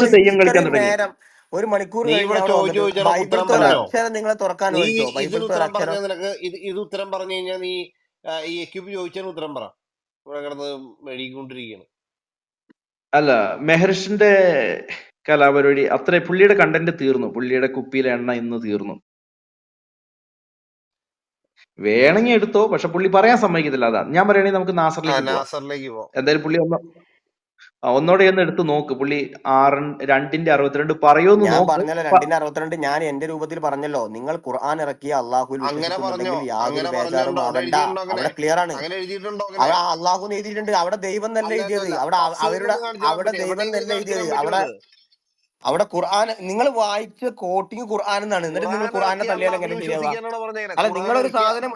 മെഹറിഷ് തെയ്യം കളിക്കാൻ ഇത്രയും തുടങ്ങി. നേരം 1 മണിക്കൂർ നീ കഴിഞ്ഞ് ഇവിടെ അവിടെ ചോദിച്ചു വന്നിട്ട് ചോദിച്ചാൽ ഉത്തരം ബൈബിളത്തെ ഒരു ആ പറഞ്ഞോ? അക്ഷരം നിങ്ങളെ തുറക്കാൻ നീ ചോദിച്ചോ? ഇതിന് ബൈബിളത്തെ ഒരു ഉത്തരം അക്ഷരം. പറഞ്ഞ നിനക്ക് ഇത് ഉത്തരം പറഞ്ഞു കഴിഞ്ഞാൽ നീ ഈ എക്യൂബ് ചോദിച്ചതിന് ഉത്തരം പറ. ഇവിടെ കിടന്ന് മെഴുകിക്കൊണ്ടിരിക്കുകയാണ്. അല്ല, മെഹർഷിന്റെ കലാപരിപാടി അത്ര, പുള്ളിയുടെ കണ്ടന്റ് തീർന്നു. പുള്ളിയുടെ കുപ്പിയിലെ എണ്ണ ഇന്ന് തീർന്നു. വേണമെങ്കിൽ എടുത്തോ, പക്ഷെ പുള്ളി പറയാൻ സമ്മതിക്കത്തില്ല. അതാ ഞാൻ പറയുകയാണെങ്കിൽ നമുക്ക് നാസറിലേക്ക് പോവാം. നാസറിലേക്ക് പോവാം. എന്തായാലും പുള്ളി ഒന്നോടെ ഒന്ന് എടുത്ത് നോക്ക്. പുള്ളി 2:62 പറയുമെന്ന് ഞാൻ നോക്ക്. പറഞ്ഞല്ലോ 2:62. ഞാൻ എന്റെ രൂപത്തിൽ പറഞ്ഞല്ലോ. നിങ്ങൾ ഖുർആൻ ഇറക്കിയ അള്ളാഹുൽ അങ്ങനെ പറഞ്ഞോ? വിശ്വസിക്കുന്നുണ്ടെങ്കിൽ യാതൊരു അങ്ങനെ ബേജാറും പറഞ്ഞിട്ടുണ്ടോ? അവിടെ ആവണ്ട. എഴുതിയിട്ടുണ്ടോ? അങ്ങനെ അവിടെ ക്ലിയർ ആണ്. അങ്ങനെ എഴുതിയിട്ടുണ്ടോ? അങ്ങനെ അവിടെ അള്ളാഹു എഴുതിയിട്ടുണ്ട്. അവിടെ ദൈവം തന്നെ അല്ല അല്ല എഴുതിയത്. അല്ല അവിടെ തഫ്സീറിൽ അവരുടെ ഒന്ന് കാണിച്ചു തരാൻ അവിടെ പറ്റും? ദൈവം എവിടെയെങ്കിലും തന്നെ കാണിച്ചു എഴുതിയത്. തരാൻ പറ്റുമോ അവിടെ അത്? അവിടെ ഖുർആൻ നിങ്ങൾ വായിച്ച കോട്ടിങ് ഖുർആൻ എന്നാണ്. എന്നിട്ട് നിങ്ങൾ ഖുർആൻ ഖുർആനെ ഇറക്കിയ തള്ളിയാൽ അള്ളാഹുൽ എങ്ങനെ ശരിയാവുക? വിശ്വസിക്കാനാണോ പറഞ്ഞേനെ? അല്ല, ഖുർആൻ നിങ്ങളൊരു ഇറക്കിയ സാധനം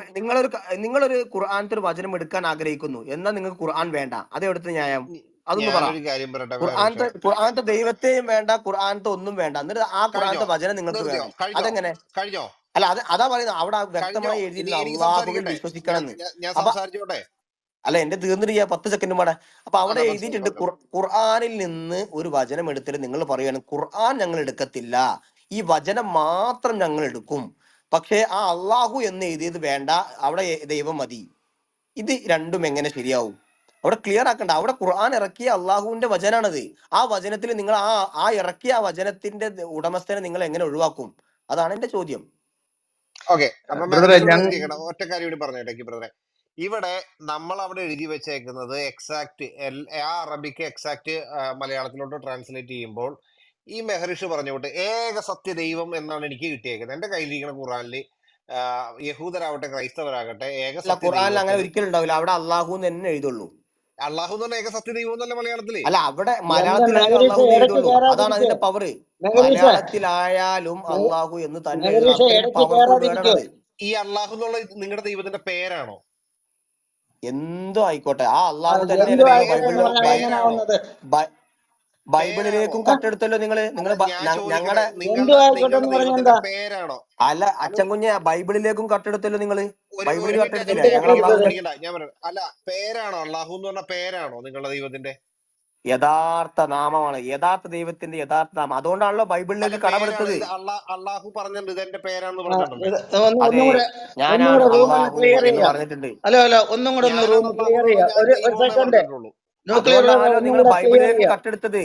നിങ്ങളൊരു ഖുർആനത്തെ ഒരു വചനം എടുക്കാൻ ആഗ്രഹിക്കുന്നു, എന്നാൽ നിങ്ങൾക്ക് ഖുർആൻ വേണ്ട. അത് എവിടുത്തെ ന്യായം? അതൊന്ന് പറ. ഞാനൊരു കാര്യം പറയട്ടെ മെഹറിഷ. ഖുർആനത്തെ ദൈവത്തെയും വേണ്ട, ഖുർആനത്തെ ഒന്നും വേണ്ട, എന്നിട്ട് ആ കഴിഞ്ഞോ? ഖുർആനത്തെ വചനം നിങ്ങൾക്ക് നിർത്തിയോ? വേണം. കഴിഞ്ഞോ? അതെങ്ങനെ? കഴിഞ്ഞോ? അല്ല, അതാ പറയുന്നത്. അവിടെ കഴിഞ്ഞോ? വ്യക്തമായി ഇനി എഴുതിയിട്ടുണ്ട് എനിക്ക് അള്ളാഹുവിൽ സംസാരിക്കട്ടെ? വിശ്വസിക്കണം എന്ന്. ഞാൻ അപ്പൊ സംസാരിച്ചോട്ടെ? അല്ല, എന്റെ തീർന്നിട്ട് 10 സെക്കൻഡും പാടെ. അപ്പൊ അവിടെ പറഞ്ഞോ എഴുതിയിട്ടുണ്ട് പറഞ്ഞോ. ഖുർആനിൽ നിന്ന് ഒരു വചനം എടുത്തിട്ട് നിങ്ങൾ പറയാണ് ഖുർആൻ ഞങ്ങൾ എടുക്കത്തില്ല, ഈ വചനം മാത്രം ഞങ്ങൾ എടുക്കും, പക്ഷേ ആ അള്ളാഹു എന്ന് എഴുതിയത് വേണ്ട, അവിടെ ദൈവം മതി. ഇത് രണ്ടും എങ്ങനെ ശരിയാവും? അവിടെ ക്ലിയർ ആക്കണ്ട. അവിടെ ഖുർആൻ ഇറക്കിയ അള്ളാഹുവിന്റെ വചനാണത്. ആ വചനത്തിൽ നിങ്ങൾ ആ ഇറക്കിയ ആ വചനത്തിന്റെ ഉടമസ്ഥനെ നിങ്ങൾ എങ്ങനെ ഒഴിവാക്കും? അതാണ് എന്റെ ചോദ്യം. ഓക്കെ, അപ്പൊ ബ്രദറെ, മെഹറിഷ് ഇവിടെ നിർത്തിയേക്കണം. ഒറ്റ കാര്യം കൂടി പറഞ്ഞേട്ടേക്ക് ബ്രദറെ. ഇവിടെ നമ്മൾ അവിടെ എഴുതി വെച്ചേക്കുന്നത് എക്സാക്ട് ആ അറബിക്ക് എക്സാക്ട് മലയാളത്തിലോട്ട് ട്രാൻസ്ലേറ്റ് ചെയ്യുമ്പോൾ ഈ മെഹറിഷ് പറഞ്ഞു വിട്ട് ഏക സത്യ ദൈവം എന്നാണ് എനിക്ക് കിട്ടിയേക്കുന്നത്. എന്റെ കയ്യിലിരിക്കുന്ന ഖുറാനിൽ യഹൂദരാവട്ടെ ക്രൈസ്തവരാകട്ടെ ഏക അല്ല, സത്യ ഖുർആനിൽ അങ്ങനെ ദൈവത്തിനും ഒരിക്കലും ഉണ്ടാവില്ല. അവിടെ അള്ളാഹു എന്ന് തന്നെ എഴുതുള്ളൂ. അള്ളാഹു എന്ന് പറഞ്ഞ ഏക സത്യ ദൈവം എന്നല്ല മലയാളത്തില്. അല്ല, അവിടെ എന്റെ മലയാളത്തിലായാലും മെഹരീഷ അള്ളാഹു എന്ന് ഇടയ്ക്ക് എഴുതുള്ളൂ. അതാണ് കയറാതിരിക്കേ. അതിന്റെ പവർ. മെഹരീഷ മലയാളത്തിലായാലും അള്ളാഹു എന്ന് തന്നെ എഴുതണം. മെഹരീഷ അത്രയും ഇടയ്ക്ക് പവർഫുൾ വേർഡാണ് കയറാതിരിക്കോ. അത്. ഈ അള്ളാഹു എന്നുള്ള നിങ്ങളുടെ ദൈവത്തിന്റെ പേരാണോ? എന്തോ ആയിക്കോട്ടെ, ആ അള്ളാഹു എന്തു തന്നെയല്ലേ നിങ്ങൾ ആയിക്കോട്ടെ എന്ന് പേരാണോ? പറഞ്ഞാൽ എങ്ങനെ പേരാണോ? ആവുന്നത്? പേരാണോ? ബൈബിളിലേക്കും കട്ടെടുത്തല്ലോ നിങ്ങള്. അല്ല ഞാൻ ചോദിക്കട്ടെ, ഞങ്ങളുടെ എന്തു ആയിക്കോട്ടെ നിങ്ങളുടെ എന്ന് പറഞ്ഞ ദൈവത്തിന്റെ എന്താ? പേരാണോ? അല്ല, അച്ഛൻകുഞ്ഞെ, ബൈബിളിലേക്കും കട്ടെടുത്തല്ലോ നിങ്ങള്. ഒരു ബൈബിളിൽ മിനിറ്റ് കട്ടെടുത്തില്ലേ? അച്ഛൻകുട്ടി, ഞങ്ങൾ എന്ത് അച്ഛൻകുട്ടി അള്ളാഹുവിന്റെ സംസാരിക്കണ്ട, ഞാൻ പറയാം. അല്ല, പേരാണോ അള്ളാഹു എന്ന് പറഞ്ഞ പേരാണോ നിങ്ങളുടെ ദൈവത്തിന്റെ? യഥാർത്ഥ നാമമാണ്, യഥാർത്ഥ ദൈവത്തിന്റെ യഥാർത്ഥ നാമം. അതുകൊണ്ടാണല്ലോ അല്ല, ബൈബിളിലേക്ക് പേരാണ് കടമെടുത്തത്. ഇത്. അള്ളാഹു പറഞ്ഞിട്ടുണ്ട് ഇത് എന്റെ പേരാണെന്ന് പറഞ്ഞിട്ടുണ്ട്. അതെ, ഒന്നും ഞാനാണ് കൂടെ റൂം ഒന്ന് അള്ളാഹു ക്ലിയർ എന്ന് ചെയ്യാം. പറഞ്ഞിട്ടുണ്ട്. ഹലോ ഹലോ, ഒന്നും കൂടെ ഒന്ന് ഞാനാണ് റൂം അള്ളാഹു ക്ലിയർ എന്നുള്ള ചെയ്യാം. ഞാൻ ഒരു ദൈവമെന്നേ സെക്കൻഡ്. പറഞ്ഞിട്ടുള്ളൂ. ന്യൂക്ലിയർ അതുകൊണ്ടാണല്ലോ ഒന്നും നിങ്ങൾ കൂടെ ക്ലിയർ ബൈബിളിലേക്ക് ചെയ്യാം. കട്ടെടുത്തത്.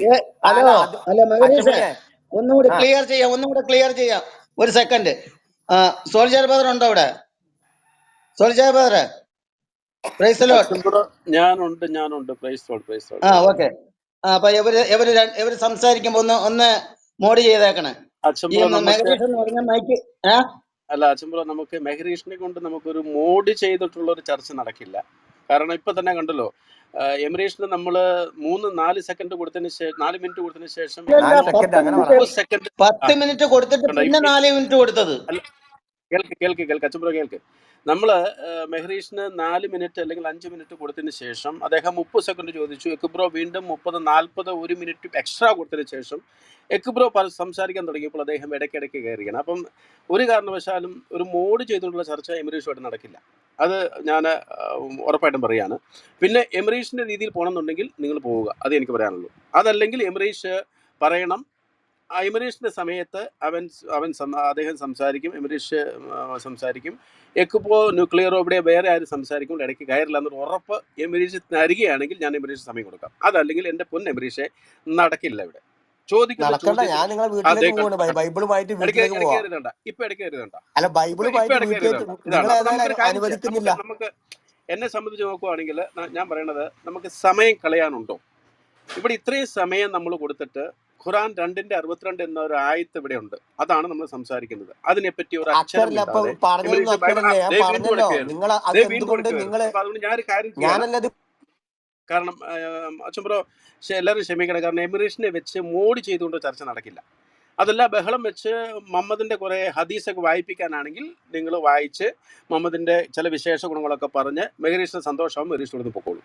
ഹലോ അല്ല, അത് ഹലോ മെഹരീഷേ, അച്ഛൻകുഞ്ഞെ, ഒന്നും കൂടി ആ ക്ലിയർ ചെയ്യാം. ഒന്നും കൂടെ ക്ലിയർ ചെയ്യാം. ഒരു സെക്കൻഡ്. സോൾജർ ബദർ ഉണ്ടോ അവിടെ? Soldier brother, praise lord. അച്ഛൻ ബ്രോ, ഞാനുണ്ട്. Praise lord, praise lord. Okay. അപ്പൊ ഇവര് സംസാരിക്കുമ്പോ ഒന്ന് മോഡ് ചെയ്തേക്കണേ. അച്ഛൻ ഈ ബ്രോ, നമുക്ക് മെഹരീഷ് എന്ന് പറഞ്ഞ മൈക്ക്. അച്ഛൻ ബ്രോ, നമുക്ക് മെഹരീഷിനെ കൊണ്ട് നമുക്കൊരു മോഡ് ചെയ്തിട്ടുള്ള ഒരു ചർച്ച നടക്കില്ല. കാരണം ഇപ്പൊ തന്നെ കണ്ടല്ലോ, എമിറേഷന് നമ്മള് 3-4 സെക്കൻഡ് കൊടുത്തതിന് ശേഷം, 4 മിനിറ്റ് കൊടുത്തതിന് ശേഷം അല്ലല്ല, 4 സെക്കൻഡ് 10 അങ്ങനെ പറ. 30 സെക്കൻഡ് 10 മിനിറ്റ് കൊടുത്തിട്ട് കണ്ടോ. പിന്നെ 4 മിനിറ്റ് കൊടുത്തത്. കേൾക്ക് അച്ഛൻ ബ്രോ, കേൾക്ക്. നമ്മള് മെഹ്റീഷിന് 4 മിനിറ്റ് അല്ലെങ്കിൽ 5 മിനിറ്റ് കൊടുത്തതിന് ശേഷം അദ്ദേഹം 30 സെക്കൻഡ് ചോദിച്ചു. എക്ബ്രോ വീണ്ടും 30-40 1 മിനിറ്റ് എക്സ്ട്രാ കൊടുത്തതിന് ശേഷം എക്ബ്രോ സംസാരിക്കാൻ തുടങ്ങിയപ്പോൾ അദ്ദേഹം ഇടയ്ക്കിടയ്ക്ക് കയറിയാണ്. അപ്പം ഒരു കാരണവശാലും ഒരു മോഡ് ചെയ്തുകൊണ്ടുള്ള ചർച്ച എമിറേഷുമായിട്ട് നടക്കില്ല. അത് ഞാൻ ഉറപ്പായിട്ടും പറയുകയാണ്. പിന്നെ എമിറേഷിൻ്റെ രീതിയിൽ പോകണമെന്നുണ്ടെങ്കിൽ നിങ്ങൾ പോവുക, അത് എനിക്ക് പറയാനുള്ളൂ. അതല്ലെങ്കിൽ എമിറേഷ് പറയണം. എമിറേഷിൻ്റെ സമയത്ത് അദ്ദേഹം സംസാരിക്കും, എമിറേഷ് സംസാരിക്കും. എക്കിപ്പോ ന്യൂക്ലിയറോ ഇവിടെ വേറെ ആരും സംസാരിക്കുമ്പോൾ ഇടയ്ക്ക് കയറില്ല എന്നൊരു ഉറപ്പ് എമിറേഷ് തരികയാണെങ്കിൽ ഞാൻ എമിറേഷ് സമയം കൊടുക്കാം. അതല്ലെങ്കിൽ എൻ്റെ പൊൻ എമിറേഷെ നടക്കില്ല. ഇവിടെ ചോദിക്കുന്ന നടക്കണ്ട, ചോദ്യത്തിന് ഞാൻ നിങ്ങളെ വീട്ടിലേക്ക് പോവാണ്. ബൈബിളുമായിട്ട് വീട്ടിലേക്ക് ഇടയ്ക്ക് പോവാ. കയറുന്നുണ്ട. ഇപ്പൊ ഇടയ്ക്ക് കയറുന്നുണ്ട. അല്ല, ഇപ്പൊ ബൈബിളുമായിട്ട് വീട്ടിലേക്ക് ഇടയ്ക്ക് നിങ്ങൾ ഇതാണ്. അപ്പൊ ഏതായാലും നമുക്കൊരു കാര്യം ചെയ്യാം. അനുവദിക്കുന്നില്ല. നമുക്ക് എന്നെ സംബന്ധിച്ച് നോക്കുവാണെങ്കിൽ ഞാൻ പറയണത്, നമുക്ക് സമയം കളയാനുണ്ടോ? ഇവിടെ ഇത്രയും സമയം നമ്മൾ കൊടുത്തിട്ട് ഖുറാൻ 2:62 എന്ന ഒരു ആയത്ത് ഇവിടെ ഉണ്ട്. അതാണ് നമ്മൾ സംസാരിക്കുന്നത്. അതിനെപ്പറ്റി ഒരു അക്ഷരം അക്ഷരല്ല, ഇപ്പൊ മിണ്ടാതെ പറഞ്ഞതൊന്നും അക്ഷരല്ലേ? ഞാൻ വീണ്ടും പറഞ്ഞല്ലോ. ഇടയ്ക്ക് കയറും. നിങ്ങൾ അത് വീണ്ടും എന്തുകൊണ്ട് ഇടയ്ക്ക് വരും. നിങ്ങള് അപ്പൊ അതുകൊണ്ട് ഞാനൊരു കാര്യം ചെയ്യണം. ഞാനല്ലത്. കാരണം അച്ഛൻ ബ്രോ, എല്ലാവരും ക്ഷമിക്കണം. കാരണം എമിറേഷനെ വെച്ച് മോഡ് ചെയ്തുകൊണ്ട് ചർച്ച നടക്കില്ല. അതല്ല, ബഹളം വെച്ച് മുഹമ്മദിന്റെ കുറെ ഹദീസൊക്കെ വായിപ്പിക്കാനാണെങ്കിൽ നിങ്ങൾ വായിച്ച് മുഹമ്മദിന്റെ ചില വിശേഷ ഗുണങ്ങളൊക്കെ പറഞ്ഞ് മെഹരീഷിന് സന്തോഷവും മെഹരീഷ് കൊടുത്ത് പൊക്കോളൂ.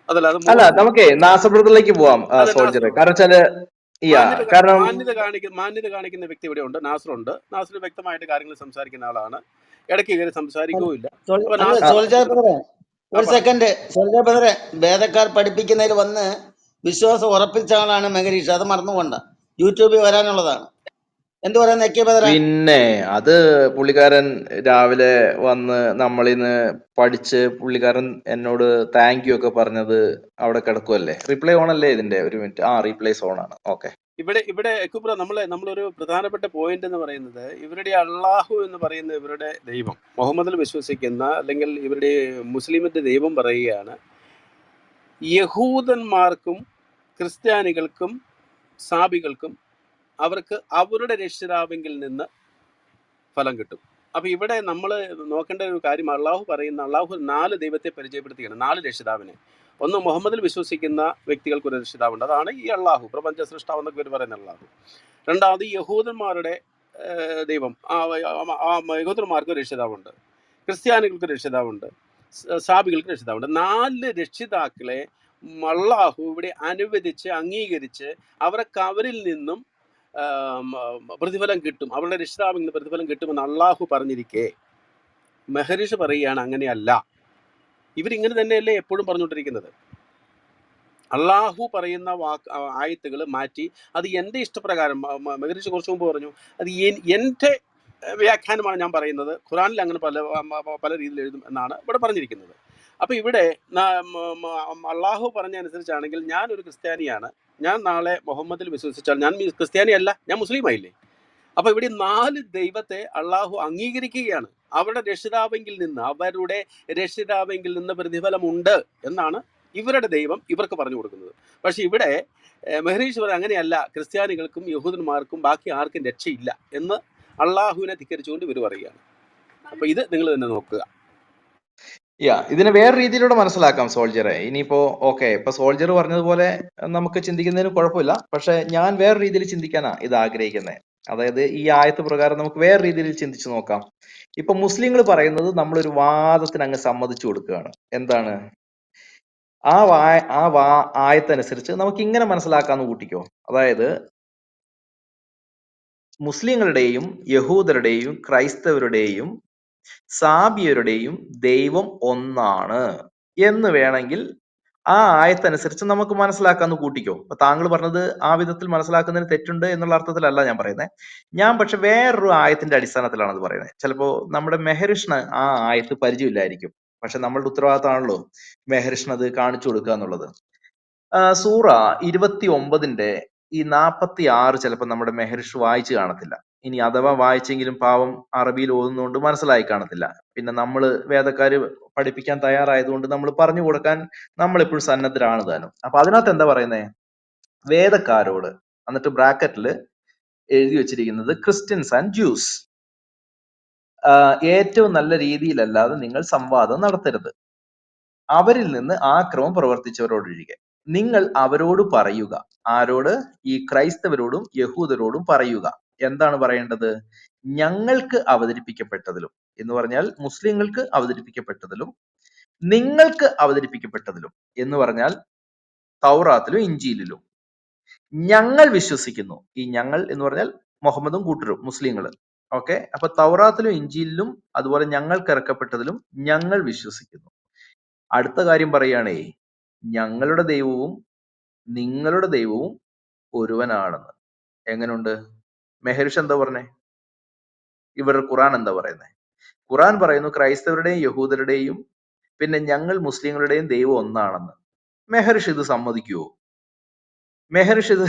അതല്ല, അത് അല്ല, മോഡ് നമുക്ക് നാസബ്രത്തിലേക്ക് പോവാം. അത് സോൾജറെ, നാസർ കാരണം വെച്ചാല് കാരണം മാന്യത കാണിക്കുന്ന വ്യക്തി ഇവിടെ ഉണ്ട്. നാസറുണ്ട്. നാസർ വ്യക്തമായിട്ട് കാര്യങ്ങൾ സംസാരിക്കുന്ന ആളാണ്. ഇടയ്ക്ക് കയറി സംസാരിക്കുകയില്ല. അപ്പൊ അല്ല, നാസർ സോൾജർ ബദറെ, ഒരു പറഞ്ഞു. സെക്കൻഡ്. സോൾജർ ബദറെ, വേദക്കാർ പഠിപ്പിക്കുന്നതിൽ വന്ന് വിശ്വാസം ഉറപ്പിച്ച ആളാണ് മെഹരീഷ്. അത് മറന്നുകൊണ്ട. യൂട്യൂബിൽ വരാനുള്ളതാണ്. എന്ത് പറയുന്ന എക്കെ ബദറെ? പിന്നെ അത് പുള്ളിക്കാരൻ രാവിലെ വന്ന് നമ്മളിന്ന് പഠിച്ച് പുള്ളിക്കാരൻ എന്നോട് താങ്ക് യു ഒക്കെ പറഞ്ഞത് അവിടെ കിടക്കുമല്ലേ? റീപ്ലേ ഓൺ അല്ലേ ഇതിന്റെ? ഒരു മിനിറ്റ്. റീപ്ലേസ് ഓൺ ആണ്. ഓക്കെ. ഇവിടെ എക്കുബ്ര നമ്മളൊരു പ്രധാനപ്പെട്ട പോയിന്റ് എന്ന് പറയുന്നത്, ഇവരുടെ അള്ളാഹു എന്ന് പറയുന്ന ഇവരുടെ ദൈവം, മുഹമ്മദിൽ വിശ്വസിക്കുന്ന അല്ലെങ്കിൽ ഇവരുടെ മുസ്ലിമിന്റെ ദൈവം പറയുകയാണ്, യഹൂദന്മാർക്കും ക്രിസ്ത്യാനികൾക്കും സാബികൾക്കും അവർക്ക് അവരുടെ രക്ഷിതാവെങ്കിൽ നിന്ന് ഫലം കിട്ടും. അപ്പോൾ ഇവിടെ നമ്മൾ നോക്കേണ്ട ഒരു കാര്യം, അള്ളാഹു 4 ദൈവത്തെ പരിചയപ്പെടുത്തുകയാണ്, 4 രക്ഷിതാവിനെ. ഒന്ന്, മുഹമ്മദിൽ വിശ്വസിക്കുന്ന വ്യക്തികൾക്ക് ഒരു രക്ഷിതാവുണ്ട്, അതാണ് ഈ അള്ളാഹു, പ്രപഞ്ച സൃഷ്ടാവെന്നൊക്കെ ഇവർ പറയുന്ന അള്ളാഹു. രണ്ടാമത്, യഹൂദന്മാരുടെ ദൈവം, യഹൂദന്മാർക്ക് ഒരു രക്ഷിതാവുണ്ട്, ക്രിസ്ത്യാനികൾക്ക് രക്ഷിതാവുണ്ട്, സാബികൾക്ക് രക്ഷിതാവുണ്ട്. 4 രക്ഷിതാക്കളെ അള്ളാഹു ഇവിടെ അനുവദിച്ച് അംഗീകരിച്ച് അവരിൽ നിന്നും പ്രതിഫലം കിട്ടും, അവരുടെ രക്ഷിതാവിൽ നിന്ന് പ്രതിഫലം കിട്ടുമെന്ന് അള്ളാഹു പറഞ്ഞിരിക്കെ, മെഹരീഷ് പറയുകയാണ് അങ്ങനെയല്ല. ഇവരിങ്ങനെ തന്നെയല്ലേ എപ്പോഴും പറഞ്ഞുകൊണ്ടിരിക്കുന്നത്. അള്ളാഹു പറയുന്ന ആയത്തുകൾ മാറ്റി അത് എൻ്റെ ഇഷ്ടപ്രകാരം, മെഹരീഷ് കുറച്ച് മുമ്പ് പറഞ്ഞു, അത് എൻ്റെ വ്യാഖ്യാനമാണ് ഞാൻ പറയുന്നത്, ഖുറാനിൽ അങ്ങനെ പല രീതിയിൽ എഴുതും എന്നാണ് ഇവിടെ പറഞ്ഞിരിക്കുന്നത്. അപ്പോൾ ഇവിടെ അള്ളാഹു പറഞ്ഞ അനുസരിച്ചാണെങ്കിൽ, ഞാനൊരു ക്രിസ്ത്യാനിയാണ്, ഞാൻ നാളെ മുഹമ്മദിൽ വിശ്വസിച്ചാൽ ഞാൻ ക്രിസ്ത്യാനിയല്ല, ഞാൻ മുസ്ലിം ആയില്ലേ? അപ്പോൾ ഇവിടെ 4 ദൈവത്തെ അള്ളാഹു അംഗീകരിക്കുകയാണ്. അവരുടെ രക്ഷിതാവെങ്കിൽ നിന്ന് പ്രതിഫലമുണ്ട് എന്നാണ് ഇവരുടെ ദൈവം ഇവർക്ക് പറഞ്ഞു കൊടുക്കുന്നത്. പക്ഷെ ഇവിടെ മെഹരീഷ് പറയും അങ്ങനെയല്ല, ക്രിസ്ത്യാനികൾക്കും യഹൂദന്മാർക്കും ബാക്കി ആർക്കും രക്ഷയില്ല എന്ന് അള്ളാഹുവിനെ ധിക്കരിച്ചുകൊണ്ട് ഇവർ പറയുകയാണ്. അപ്പൊ ഇത് നിങ്ങൾ തന്നെ നോക്കുക. ഇതിനെ വേറെ രീതിയിലൂടെ മനസ്സിലാക്കാം സോൾജറെ. ഇനിയിപ്പോ ഇപ്പൊ സോൾജർ പറഞ്ഞതുപോലെ നമുക്ക് ചിന്തിക്കുന്നതിന് കുഴപ്പമില്ല. പക്ഷെ ഞാൻ വേറെ രീതിയിൽ ചിന്തിക്കാനാ ഇത് ആഗ്രഹിക്കുന്നത്. അതായത് ഈ ആയത്ത് പ്രകാരം നമുക്ക് വേറെ രീതിയിൽ ചിന്തിച്ചു നോക്കാം. ഇപ്പൊ മുസ്ലിങ്ങൾ പറയുന്നത് നമ്മളൊരു വാദത്തിന് അങ്ങ് സമ്മതിച്ചു കൊടുക്കുകയാണ്. എന്താണ്? ആയത്തനുസരിച്ച് നമുക്ക് ഇങ്ങനെ മനസ്സിലാക്കാന്ന് കൂട്ടിക്കോ. അതായത് മുസ്ലിങ്ങളുടെയും യഹൂദരുടെയും ക്രൈസ്തവരുടെയും സാബിയരുടെയും ദൈവം ഒന്നാണ് എന്ന് വേണമെങ്കിൽ ആ ആയത്തനുസരിച്ച് നമുക്ക് മനസ്സിലാക്കാന്ന് കൂട്ടിക്കോ. അപ്പൊ താങ്കൾ പറഞ്ഞത് ആ വിധത്തിൽ മനസ്സിലാക്കുന്നതിന് തെറ്റുണ്ട് എന്നുള്ള അർത്ഥത്തിലല്ല ഞാൻ പറയുന്നത്. ഞാൻ പക്ഷെ വേറൊരു ആയത്തിന്റെ അടിസ്ഥാനത്തിലാണ് അത് പറയുന്നത്. ചിലപ്പോ നമ്മുടെ മെഹറിഷിന് ആ ആയത്ത് പരിചയമില്ലായിരിക്കും. പക്ഷെ നമ്മളുടെ ഉത്തരവാദിത്തമാണല്ലോ മെഹറിഷിന് അത് കാണിച്ചു കൊടുക്കുക എന്നുള്ളത്. സൂറ 29 ഈ 46 ചിലപ്പോൾ നമ്മുടെ മെഹറിഷ് വായിച്ചു കാണത്തില്ല. ഇനി അഥവാ വായിച്ചെങ്കിലും പാവം അറബിയിൽ ഓതുന്നതുകൊണ്ട് മനസ്സിലായി കാണത്തില്ല. പിന്നെ നമ്മൾ വേദക്കാര് പഠിപ്പിക്കാൻ തയ്യാറായതുകൊണ്ട് നമ്മൾ പറഞ്ഞു കൊടുക്കാൻ നമ്മളെപ്പോഴും സന്നദ്ധരാണ് താനും. അപ്പൊ അതിനകത്ത് എന്താ പറയുന്നേ? വേദക്കാരോട്, എന്നിട്ട് ബ്രാക്കറ്റിൽ എഴുതി വെച്ചിരിക്കുന്നത് ക്രിസ്ത്യൻസ് ആൻഡ് ജ്യൂസ്, ഏറ്റവും നല്ല രീതിയിലല്ലാതെ നിങ്ങൾ സംവാദം നടത്തരുത്, അവരിൽ നിന്ന് ആക്രമം പ്രവർത്തിച്ചവരോടൊഴികെ. നിങ്ങൾ അവരോട് പറയുക. ആരോട്? ഈ ക്രൈസ്തവരോടും യഹൂദരോടും പറയുക. എന്താണ് പറയേണ്ടത്? ഞങ്ങൾക്ക് അവതരിപ്പിക്കപ്പെട്ടതിലും എന്ന് പറഞ്ഞാൽ മുസ്ലിങ്ങൾക്ക് അവതരിപ്പിക്കപ്പെട്ടതിലും നിങ്ങൾക്ക് അവതരിപ്പിക്കപ്പെട്ടതിലും എന്ന് പറഞ്ഞാൽ തൗറാത്തിലും ഇഞ്ചീലിലും ഞങ്ങൾ വിശ്വസിക്കുന്നു. ഈ ഞങ്ങൾ എന്ന് പറഞ്ഞാൽ മുഹമ്മദും കൂട്ടരും മുസ്ലിങ്ങൾ. അപ്പൊ തൗറാത്തിലും ഇഞ്ചീലിലും അതുപോലെ ഞങ്ങൾക്ക് ഇറക്കപ്പെട്ടതിലും ഞങ്ങൾ വിശ്വസിക്കുന്നു. അടുത്ത കാര്യം പറയുകയാണേ, ഞങ്ങളുടെ ദൈവവും നിങ്ങളുടെ ദൈവവും ഒരുവനാണെന്ന്. എങ്ങനെയുണ്ട്? മെഹരിഷ് എന്താ പറഞ്ഞേ? ഇവരുടെ ഖുറാൻ എന്താ പറയുന്നത്? ഖുറാൻ പറയുന്നു ക്രൈസ്തവരുടെയും യഹൂദരുടെയും പിന്നെ ഞങ്ങൾ മുസ്ലിങ്ങളുടെയും ദൈവം ഒന്നാണെന്ന്. മെഹറിഷ് ഇത് സമ്മതിക്കുവോ? മെഹറിഷ് ഇത്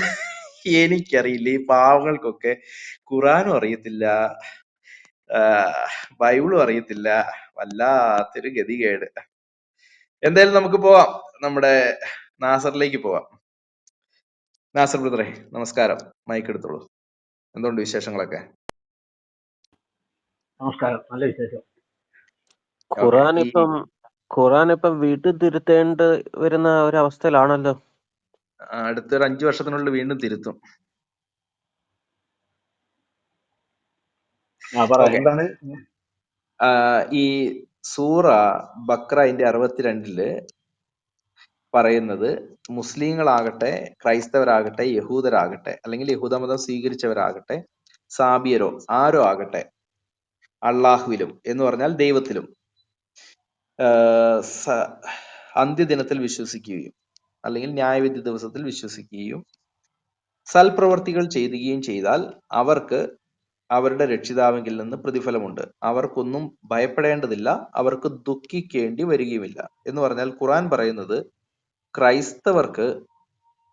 എനിക്കറിയില്ല. ഈ പാവങ്ങൾക്കൊക്കെ ഖുറാനും അറിയത്തില്ല, ബൈബിളും അറിയത്തില്ല. വല്ലാത്തൊരു ഗതികേട്. എന്തായാലും നമുക്ക് പോവാം, നമ്മുടെ നാസറിലേക്ക് പോവാം. നാസർ ബ്രദറെ നമസ്കാരം, മൈക്ക് എടുത്തോളൂ. എന്തുകൊണ്ട് വിശേഷങ്ങളൊക്കെ? നമസ്കാരം, നല്ല വിശേഷം. ഖുറാൻ ഇപ്പം വീട്ടിൽ തിരുത്തേണ്ട വരുന്ന ഒരവസ്ഥയിലാണല്ലോ. അടുത്തൊരു 5 വർഷത്തിനുള്ളിൽ വീണ്ടും തിരുത്തും. എന്താണ് ഈ സൂറ ബക്ര 62 പറയുന്നത് മുസ്ലിങ്ങളാകട്ടെ ക്രൈസ്തവരാകട്ടെ യഹൂദരാകട്ടെ അല്ലെങ്കിൽ യഹൂദമതം സ്വീകരിച്ചവരാകട്ടെ സാബിയരോ ആരോ ആകട്ടെ, അള്ളാഹുവിലും എന്ന് പറഞ്ഞാൽ ദൈവത്തിലും അന്ത്യദിനത്തിൽ വിശ്വസിക്കുകയും അല്ലെങ്കിൽ ന്യായവിധി ദിവസത്തിൽ വിശ്വസിക്കുകയും സൽപ്രവർത്തികൾ ചെയ്യുകയും ചെയ്താൽ അവർക്ക് അവരുടെ രക്ഷിതാവിങ്കിൽ നിന്ന് പ്രതിഫലമുണ്ട്. അവർക്കൊന്നും ഭയപ്പെടേണ്ടതില്ല, അവർക്ക് ദുഃഖിക്കേണ്ടി വരികയുമില്ല. എന്ന് പറഞ്ഞാൽ ഖുർആൻ പറയുന്നത് ക്രൈസ്തവർക്ക്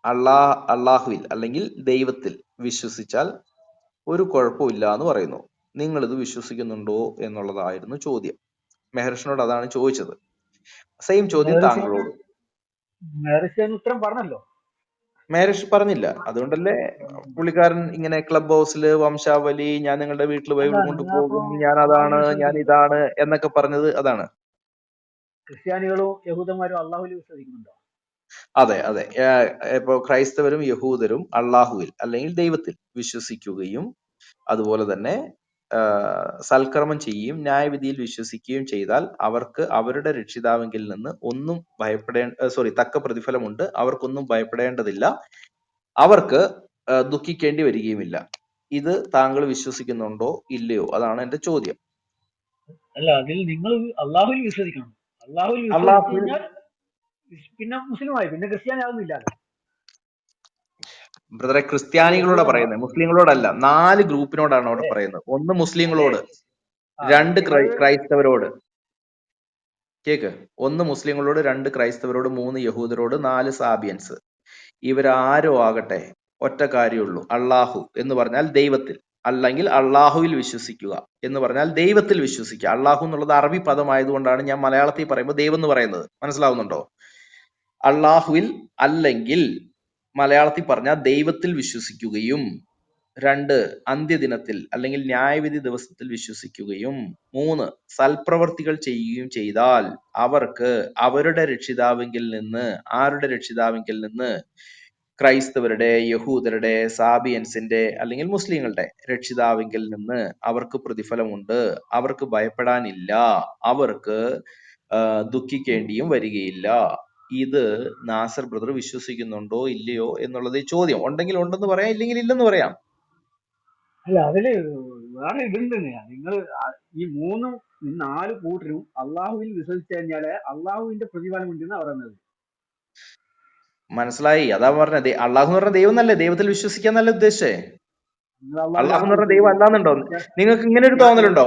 അള്ളാഹുവിൽ അല്ലെങ്കിൽ ദൈവത്തിൽ വിശ്വസിച്ചാൽ ഒരു കുഴപ്പമില്ല എന്ന് പറയുന്നു. നിങ്ങൾ ഇത് വിശ്വസിക്കുന്നുണ്ടോ എന്നുള്ളതായിരുന്നു ചോദ്യം. മെഹർഷിനോട് അതാണ് ചോദിച്ചത്. സെയിം ചോദ്യം താങ്കളോട്. മെഹർഷൻ ഉത്തരം പറഞ്ഞല്ലോ. മെഹർഷി പറഞ്ഞില്ല. അതുകൊണ്ടല്ലേ പുള്ളിക്കാരൻ ഇങ്ങനെ ക്ലബ് ഹൗസില് വംശാവലി, ഞാൻ നിങ്ങളുടെ വീട്ടിൽ ബൈബിൾ അല്ല, കൊണ്ടുപോകും, നിങ്ങളപ്പോ ഞാൻ അള്ളാഹുവിൽ അതാണ്, ഞാൻ വിശ്വസിക്കുന്നുണ്ടോ? ഇതാണ് എന്നൊക്കെ പറഞ്ഞത് അതാണ്. ക്രിസ്ത്യാനികളും യഹൂദന്മാരും അള്ളാഹുവിൽ വിശ്വസിക്കുന്നുണ്ടോ? അതെ അതെ. ഇപ്പൊ ക്രൈസ്തവരും യഹൂദരും അള്ളാഹുവിൽ അല്ലെങ്കിൽ ദൈവത്തിൽ വിശ്വസിക്കുകയും അതുപോലെ തന്നെ സൽക്കർമ്മം ചെയ്യുകയും ന്യായവിധിയിൽ വിശ്വസിക്കുകയും ചെയ്താൽ അവർക്ക് അവരുടെ രക്ഷിതാവിങ്കിൽ നിന്ന് ഒന്നും തക്ക പ്രതിഫലമുണ്ട്. അവർക്കൊന്നും ഭയപ്പെടേണ്ടതില്ല, അവർക്ക് ദുഃഖിക്കേണ്ടി വരികയുമില്ല. ഇത് താങ്കൾ വിശ്വസിക്കുന്നുണ്ടോ ഇല്ലയോ? അതാണ് എന്റെ ചോദ്യം. അല്ല, അതിൽ നിങ്ങൾ അള്ളാഹുവിൽ വിശ്വസിക്കണം. അള്ളാഹുവിൽ വിശ്വസിച്ചു അള്ളാഹുവിൽ കഴിഞ്ഞാൽ പിന്നെ മുസ്ലിമായി, പിന്നെ ക്രിസ്ത്യാനി ആവുന്നില്ലല്ലോ. ബ്രദറെ, ഈ ക്രിസ്ത്യാനികളോടാ യഹൂദന്മാർ പറയുന്നത്, മുസ്ലിങ്ങളോടല്ല. 4 ഗ്രൂപ്പിനോടാണ് അവിടെ അതെ പറയുന്നത്. ഒന്ന് അതെ മുസ്ലിങ്ങളോട്, ആ 2 നിങ്ങള് ക്രൈസ്തവരോട്. കേക്ക്. 1 മുസ്ലിങ്ങളോട്, 2 ക്രൈസ്തവരോട്, 3 യഹൂദരോട്, 4 സാബിയൻസ്. ഇവരാരോ ആകട്ടെ, ഒറ്റ കാര്യമുള്ളൂ. അള്ളാഹു എന്ന് പറഞ്ഞാൽ ദൈവത്തിൽ, അല്ലെങ്കിൽ അള്ളാഹുവിൽ വിശ്വസിക്കുക എന്ന് പറഞ്ഞാൽ ദൈവത്തിൽ വിശ്വസിക്കുക. അള്ളാഹു എന്നുള്ളത് അറബി പദമായതുകൊണ്ടാണ് ഞാൻ മലയാളത്തിൽ പറയുമ്പോൾ ദൈവം എന്ന് പറയുന്നത്. മനസ്സിലാവുന്നുണ്ടോ? അള്ളാഹുവിൽ അല്ലെങ്കിൽ മലയാളത്തിൽ പറഞ്ഞാൽ ദൈവത്തിൽ വിശ്വസിക്കുകയും, 2 അന്ത്യദിനത്തിൽ അല്ലെങ്കിൽ ന്യായവിധി ദിവസത്തിൽ വിശ്വസിക്കുകയും, 3 സൽപ്രവർത്തികൾ ചെയ്യുകയും ചെയ്താൽ അവർക്ക് അവരുടെ രക്ഷിതാവിങ്കിൽ നിന്ന്, ആരുടെ രക്ഷിതാവിങ്കിൽ നിന്ന്? ക്രൈസ്തവരുടെ, യഹൂദരുടെ, സാബിയൻസിന്റെ അല്ലെങ്കിൽ മുസ്ലിങ്ങളുടെ രക്ഷിതാവിങ്കിൽ നിന്ന് അവർക്ക് പ്രതിഫലമുണ്ട്. അവർക്ക് ഭയപ്പെടാനില്ല, അവർക്ക് ദുഃഖിക്കേണ്ടിയും വരികയില്ല. ഇത് നാസർ ബ്രദർ വിശ്വസിക്കുന്നുണ്ടോ ഇല്ലയോ എന്നുള്ളത് ചോദ്യം. ഉണ്ടെങ്കിൽ ഉണ്ടെന്ന് പറയാം, ഇല്ലെങ്കിൽ ഇല്ലെന്ന് പറയാം. അല്ല, അതില് വേറെ ഇതുണ്ട്. നിങ്ങൾ ഈ 4 കൂട്ടരും അള്ളാഹുവിൽ വിശ്വസിച്ചു കഴിഞ്ഞാല് അള്ളാഹുവിന്റെ പ്രതിഫലം ഉണ്ടെന്ന് പറയുന്നത്. മനസ്സിലായി. അതാ പറഞ്ഞത്. അള്ളാഹു എന്ന് പറഞ്ഞ ദൈവം എന്നല്ലേ, ദൈവത്തിൽ വിശ്വസിക്കാന്നല്ലേ ഉദ്ദേശിച്ചേ? നിങ്ങൾ അള്ളാഹുവിൽ അള്ളാഹു എന്ന് ആർക്ക് പറഞ്ഞ ദൈവം വിശ്വസിക്കും? അല്ലാന്നുണ്ടോ? നിങ്ങൾക്ക് ഇങ്ങനെ ഒരു ഞാൻ തോന്നലുണ്ടോ?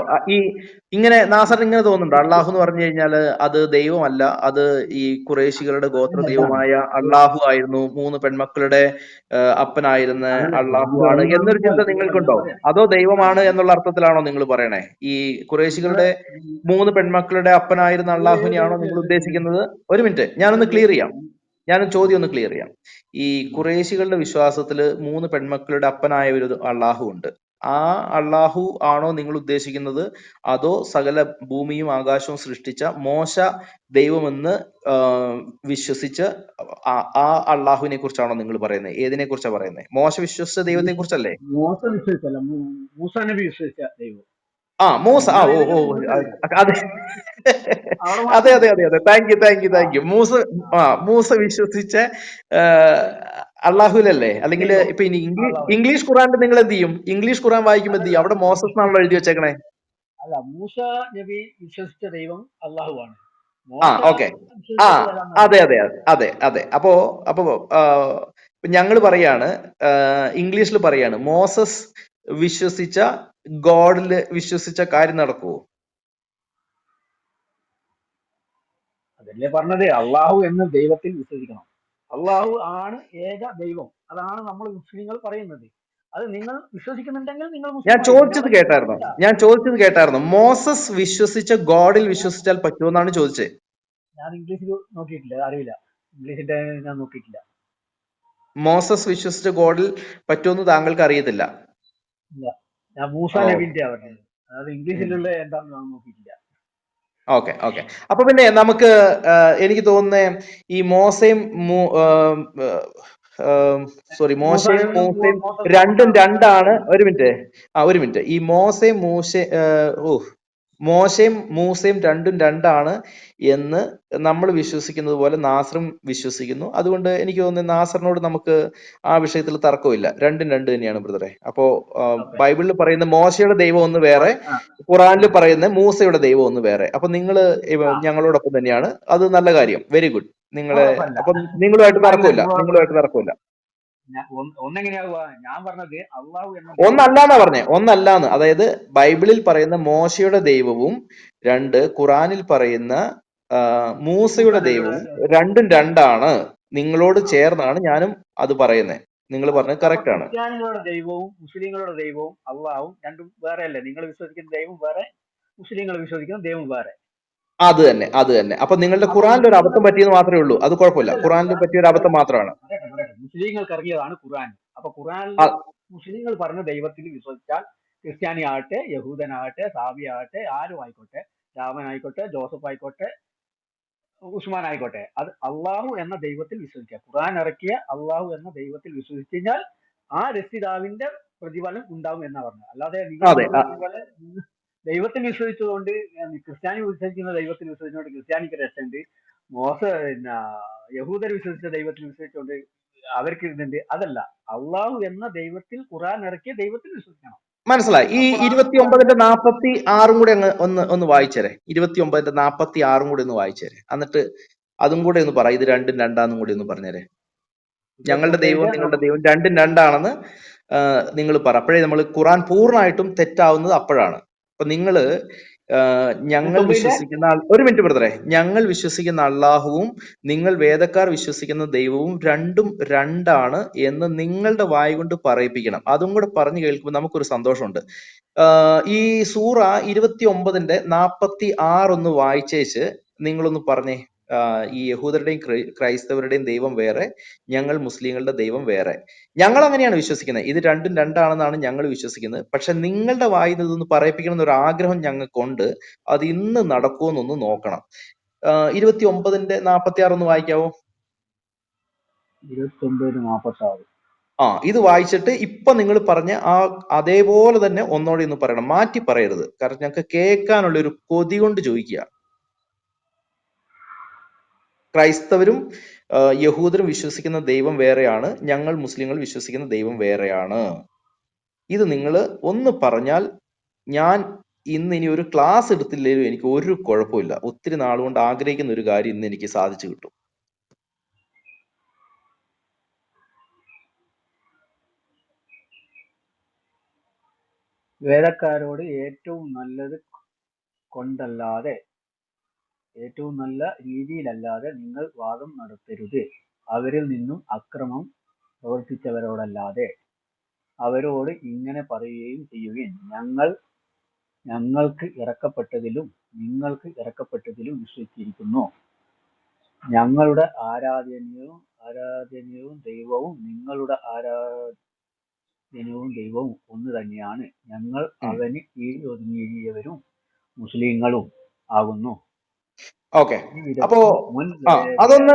ഇങ്ങനെ നാസറിന് ഇങ്ങനെ തോന്നുന്നുണ്ടോ അള്ളാഹു എന്ന് പറഞ്ഞു കഴിഞ്ഞാല് അത് ദൈവമല്ല, അത് ഈ ഖുറേശികളുടെ ഗോത്ര അതല്ല ദൈവമായ അള്ളാഹു ആയിരുന്നു, 3 പെൺമക്കളുടെ അപ്പനായിരുന്ന അതല്ല അള്ളാഹു ഇത് ആണ് ഒന്നാമത് എന്നൊരു ചിന്ത ഞാൻ നിങ്ങൾക്കുണ്ടോ? പറയാം. അതോ ദൈവമാണ് നിങ്ങൾ എന്നുള്ള അർത്ഥത്തിലാണോ നിങ്ങൾ പറയണേ? ഈ നിങ്ങള് ഖുറേശികളുടെ 3 പെൺമക്കളുടെ അപ്പനായിരുന്ന നിങ്ങൾ അള്ളാഹുവിനെയാണോ നിങ്ങൾ ഉദ്ദേശിക്കുന്നത്? ഒരു മിനിറ്റ്, ഞാനൊന്ന് ക്ലിയർ ചെയ്യാം. ഞാനൊരു ചോദ്യം ഒന്ന് ക്ലിയർ ചെയ്യാം. ഈ ഖുറേശികളുടെ വിശ്വാസത്തില് 3 പെൺമക്കളുടെ അപ്പനായ ഒരു അള്ളാഹു ഉണ്ട്. ആ അള്ളാഹു ആണോ നിങ്ങൾ ഉദ്ദേശിക്കുന്നത്? അതോ സകല ഭൂമിയും ആകാശവും സൃഷ്ടിച്ച മോശ ദൈവമെന്ന് വിശ്വസിച്ച് ആ അള്ളാഹുവിനെ കുറിച്ചാണോ നിങ്ങൾ പറയുന്നത്? ഏതിനെ കുറിച്ചാണ് പറയുന്നത്? മോശ വിശ്വസിച്ച ദൈവത്തെ കുറിച്ചല്ലേ? മോശ വിശ്വസിച്ചല്ല, മൂസാ നബി വിശ്വസിച്ച ദൈവം. മൂസ. നിങ്ങൾ ഓ ഏതിനാ ഓ നോക്കുന്നത്? അതെ അവിടെ അതെ മാറ്റമുണ്ട്. അതെ അതെ അതെ. താങ്ക് യു താങ്ക് യു ആ താങ്ക് യു. മൂസ വിശ്വസിച്ച അള്ളാഹുലല്ലേ? അല്ലെങ്കിൽ ദൈവം ഇപ്പൊ ഇനി അള്ളാഹു. ഇംഗ്ലീഷ് ഖുറാനിൽ നിങ്ങൾ എന്ത് ചെയ്യും? ഇംഗ്ലീഷ് ഖുറാൻ വായിക്കുമ്പോൾ എന്ത് ചെയ്യും? അതല്ല, അവിടെ മോസസ് എന്നാണല്ലോ എഴുതി വെച്ചേക്കണേ. അല്ല, മൂസ നബി വിശ്വസിച്ച ദൈവം അള്ളാഹുവാണ്. മോശ ഓക്കെ. വിശ്വസിച്ചത് ഏതാണെന്നറിയില്ല. അതെ അതെ അതെ അതെ. അപ്പോ അപ്പോ ഞങ്ങൾ പറയാണ്, ഇംഗ്ലീഷിൽ പറയാണ്, മോസസ് വിശ്വസിച്ച ഗോഡില് വിശ്വസിച്ച കാര്യം നടക്കുവോ? അതല്ലേ പറഞ്ഞത്, അള്ളാഹു എന്ന ദൈവത്തിൽ വിശ്വസിക്കണം. അള്ളാഹു ആണ് ഏക ദൈവം. അതാണ് നമ്മൾ മുസ്ലിങ്ങൾ പറയുന്നത്. അത് നിങ്ങൾ വിശ്വസിക്കുന്നുണ്ടെങ്കിൽ നിങ്ങൾ ഞാൻ മുസ്ലിമായി, പിന്നെ ചോദിച്ചത് അവിടെ കേട്ടായിരുന്നു. പ്രശ്നമില്ല. മോസസ് വിശ്വസിച്ച ഗോഡിൽ ഞാൻ വിശ്വസിച്ചാൽ പറ്റുമെന്നാണ് ചോദിച്ചത്. ഞാൻ ഇംഗ്ലീഷിൽ നോക്കിയിട്ടില്ല, അറിയില്ല. ഇംഗ്ലീഷിന്റെ ഞാൻ നോക്കിയിട്ടില്ല. മോസസ് വിശ്വസിച്ച ഗോഡിൽ പറ്റുമെന്ന് താങ്കൾക്ക് അറിയത്തില്ല. ഇല്ല, ഞാൻ മൂസാ ഓക്കെ. നബിന്റെ പറഞ്ഞത്. അതായത് ഇംഗ്ലീഷിലുള്ള എന്താണെന്ന് ഞാൻ നോക്കിയിട്ടില്ല. Okay okay. അപ്പൊ പിന്നെ നമുക്ക് എനിക്ക് തോന്നുന്നത് ഈ മൂസാ മോശയും നബിയും മൂസയും മോസസും രണ്ടും ഒന്നാണെന്ന് രണ്ടാണ്. പറയുന്നത്. ഒരു മിനിറ്റ്. ഈ മോശയും മൂസയും രണ്ടും രണ്ടാണ് എന്ന് നമ്മൾ വിശ്വസിക്കുന്നത് പോലെ നാസറും വിശ്വസിക്കുന്നു. അതുകൊണ്ട് എനിക്ക് തോന്നുന്നു നാസറിനോട് നമുക്ക് ആ വിഷയത്തിൽ തർക്കമില്ല. രണ്ടും രണ്ട് തന്നെയാണ് ബ്രദറെ. അപ്പോ ഓക്കെ. ബൈബിളിൽ പറയുന്ന മോശയുടെ ദൈവം ഒന്ന് വേറെ, ആ ഖുറാനിൽ പറയുന്ന മൂസയുടെ ദൈവം ഒന്ന് വേറെ. അപ്പൊ നിങ്ങള് ആ ഞങ്ങളോടൊപ്പം തന്നെയാണ്. അത് നല്ല കാര്യം. Very good. കുഴപ്പമില്ല. അപ്പൊ നിങ്ങളുമായിട്ട് അല്ല, തർക്കമില്ല. കുഴപ്പമില്ല. ഒന്നെങ്ങനെയാവുക? ഞാൻ പറഞ്ഞത് അള്ളാഹു എന്ന ദൈവത്തിൽ ഒന്നല്ലാന്നാ പറഞ്ഞേ, ഒന്നല്ലാന്ന്. അതായത് ബൈബിളിൽ പറയുന്ന മോശയുടെ ദൈവവും ഖുറാനിൽ പറയുന്ന മൂസയുടെ ദൈവവും രണ്ടും രണ്ടാണ്. നിങ്ങളോട് ചേർന്നാണ് ഞാനും അത് പറയുന്നത്. നിങ്ങൾ പറഞ്ഞത് അപ്പൊ കറക്റ്റ് ആണ്. ക്രിസ്ത്യാനികളുടെ ദൈവവും മുസ്ലിങ്ങളുടെ ദൈവവും അള്ളാഹും രണ്ടും വേറെ അല്ലേ? നിങ്ങൾ വിശ്വസിക്കുന്ന ദൈവം വേറെ, മുസ്ലിങ്ങൾ വിശ്വസിക്കുന്ന ദൈവം വേറെ. അത് തന്നെ, അത് തന്നെ. അപ്പൊ നിങ്ങളുടെ അപ്പൊ ഖുറാനിൽ ഒരു അബദ്ധം മുസ്ലിങ്ങൾ പറ്റിയെന്ന് മാത്രമേ ഉള്ളൂ. അത് കുഴപ്പമില്ല. അല്ലല്ല, ഖുറാനിൽ പറ്റിയ ഒരു അബദ്ധം മാത്രമാണ്. പറയട്ടെ, മുസ്ലിങ്ങൾക്ക് ഇറങ്ങിയതാണ് ഖുർആൻ. അപ്പൊ ഖുർആനിൽ അ- മുസ്ലിങ്ങൾ പറഞ്ഞ ദൈവത്തിൽ വിശ്വസിച്ചാൽ ക്രിസ്ത്യാനി ആകട്ടെ, യഹൂദനാകട്ടെ, സാബി ആകട്ടെ, ആരും ആയിക്കോട്ടെ, രാമൻ ആയിക്കോട്ടെ, ജോസഫ് ആയിക്കോട്ടെ, ഉസ്മാൻ ആയിക്കോട്ടെ, അത് അള്ളാഹു എന്ന ദൈവത്തിൽ വിശ്വസിക്കുക. ഖുർആൻ ഇറക്കിയ അള്ളാഹു എന്ന ദൈവത്തിൽ വിശ്വസിച്ചു കഴിഞ്ഞാൽ ആ രക്ഷിതാവിന്റെ പ്രതിഫലം ഉണ്ടാവും എന്നാ പറഞ്ഞത്. അല്ലാതെ നിങ്ങൾ അതെ. പറഞ്ഞ പോലെ ദൈവത്തിൽ വിശ്വസിച്ചതുകൊണ്ട്, ക്രിസ്ത്യാനി വിശ്വസിക്കുന്ന ദൈവത്തിൽ വിശ്വസിച്ചുകൊണ്ട് ക്രിസ്ത്യാനിക്ക് രക്ഷയുണ്ട്, പിന്നെ യഹൂദർ വിശ്വസിച്ച ദൈവത്തിൽ വിശ്വസിച്ചുകൊണ്ട് അവർക്ക് ഇതുണ്ട്. അതല്ല, അള്ളാഹു എന്ന ദൈവത്തിൽ ഖുർആൻ ഇറക്കിയ ദൈവത്തിൽ വിശ്വസിക്കണം. മനസ്സിലായി. ഈ അപ്പോഴാണ് 29:46 കൂടെ അങ്ങ് ഒന്ന് വായിച്ചേരെ. 29:46 കൂടെ ഒന്ന് വായിച്ചേരെ. എന്നിട്ട് അതും കൂടെ ഒന്ന് പറ. ഇത് രണ്ടും രണ്ടാന്നും കൂടി ഒന്ന് പറഞ്ഞേരെ. ഞങ്ങളുടെ ദൈവവും നിങ്ങളുടെ 29:46. ദൈവം രണ്ടും രണ്ടാണെന്ന് നിങ്ങൾ പറ. അപ്പോഴേ നമ്മൾ ഖുറാൻ പൂർണ്ണമായിട്ടും തെറ്റാവുന്നത് അപ്പോഴാണ്. അപ്പൊ നിങ്ങള് ഞങ്ങൾ 29 വിശ്വസിക്കുന്ന ഒരു മിനിറ്റ് ബ്രദറെ, ഞങ്ങൾ വിശ്വസിക്കുന്ന അള്ളാഹുവും നിങ്ങൾ വേദക്കാർ വിശ്വസിക്കുന്ന ദൈവവും രണ്ടും രണ്ടാണ് എന്ന് നിങ്ങളുടെ വായ കൊണ്ട് പറയിപ്പിക്കണം. അതും കൂടെ പറഞ്ഞു കേൾക്കുമ്പോൾ നമുക്കൊരു സന്തോഷമുണ്ട്. ഈ സൂറ 29:46 ഒന്ന് വായിച്ചേച്ച് നിങ്ങളൊന്ന് പറഞ്ഞേ. ഈ യഹൂദരുടെയും ക്രൈസ്തവരുടെയും ദൈവം വേറെ, ഞങ്ങൾ മുസ്ലിങ്ങളുടെ ദൈവം വേറെ. ഞങ്ങൾ അങ്ങനെയാണ് വിശ്വസിക്കുന്നത്. ഇത് രണ്ടും രണ്ടാണെന്നാണ് ഞങ്ങൾ വിശ്വസിക്കുന്നത്. പക്ഷെ നിങ്ങളുടെ വായിൽ നിന്ന് ഇതൊന്ന് പറയിപ്പിക്കണം എന്നൊരു ആഗ്രഹം ഞങ്ങൾക്കുണ്ട്. അത് ഇന്ന് നടക്കുമെന്നൊന്ന് നോക്കണം. 29:46 ഒന്ന് വായിക്കാവോ? 29:46. ഇത് വായിച്ചിട്ട് ഇപ്പൊ നിങ്ങൾ പറഞ്ഞ അതേപോലെ തന്നെ ഒന്നോടെ ഒന്ന് പറയണം. മാറ്റി പറയരുത്. കാരണം ഞങ്ങൾക്ക് കേൾക്കാനുള്ള ഒരു കൊതി കൊണ്ട് ചോദിക്കുക. ക്രൈസ്തവരും യഹൂദരും വിശ്വസിക്കുന്ന ദൈവം വേറെയാണ്, ഞങ്ങൾ മുസ്ലിങ്ങൾ വിശ്വസിക്കുന്ന ദൈവം വേറെയാണ്. ഇത് നിങ്ങൾ ഒന്ന് പറഞ്ഞാൽ ഞാൻ ഇനി ഒരു ക്ലാസ് എടുത്തില്ലെങ്കിലും എനിക്ക് ഒരു കുഴപ്പമില്ല. ഒത്തിരി നാളുകൊണ്ട് ആഗ്രഹിക്കുന്ന ഒരു കാര്യം ഇന്ന് എനിക്ക് സാധിച്ചു കിട്ടും. വേദക്കാരോട് ഏറ്റവും നല്ലത് കൊണ്ടല്ലാതെ, ഏറ്റവും നല്ല രീതിയിലല്ലാതെ നിങ്ങൾ വാദം നടത്തരുത്. അവരിൽ നിന്നും അക്രമം പ്രവർത്തിച്ചവരോടല്ലാതെ അവരോട് ഇങ്ങനെ പറയുകയും ചെയ്യുവിൻ: ഞങ്ങൾക്ക് ഇറക്കപ്പെട്ടതിലും നിങ്ങൾക്ക് ഇറക്കപ്പെട്ടതിലും വിശ്വസിച്ചിരിക്കുന്നു. ഞങ്ങളുടെ ആരാധനയും ദൈവവും നിങ്ങളുടെ ആരാധനയും ദൈവവും ഒന്ന് തന്നെയാണ്. ഞങ്ങൾ അവന് കീഴിൽ ഒതുങ്ങിയവരും മുസ്ലിങ്ങളും ആകുന്നു. ഓക്കെ. ഈ അപ്പോ വിധത്തിൽ മുൻ അതൊന്ന്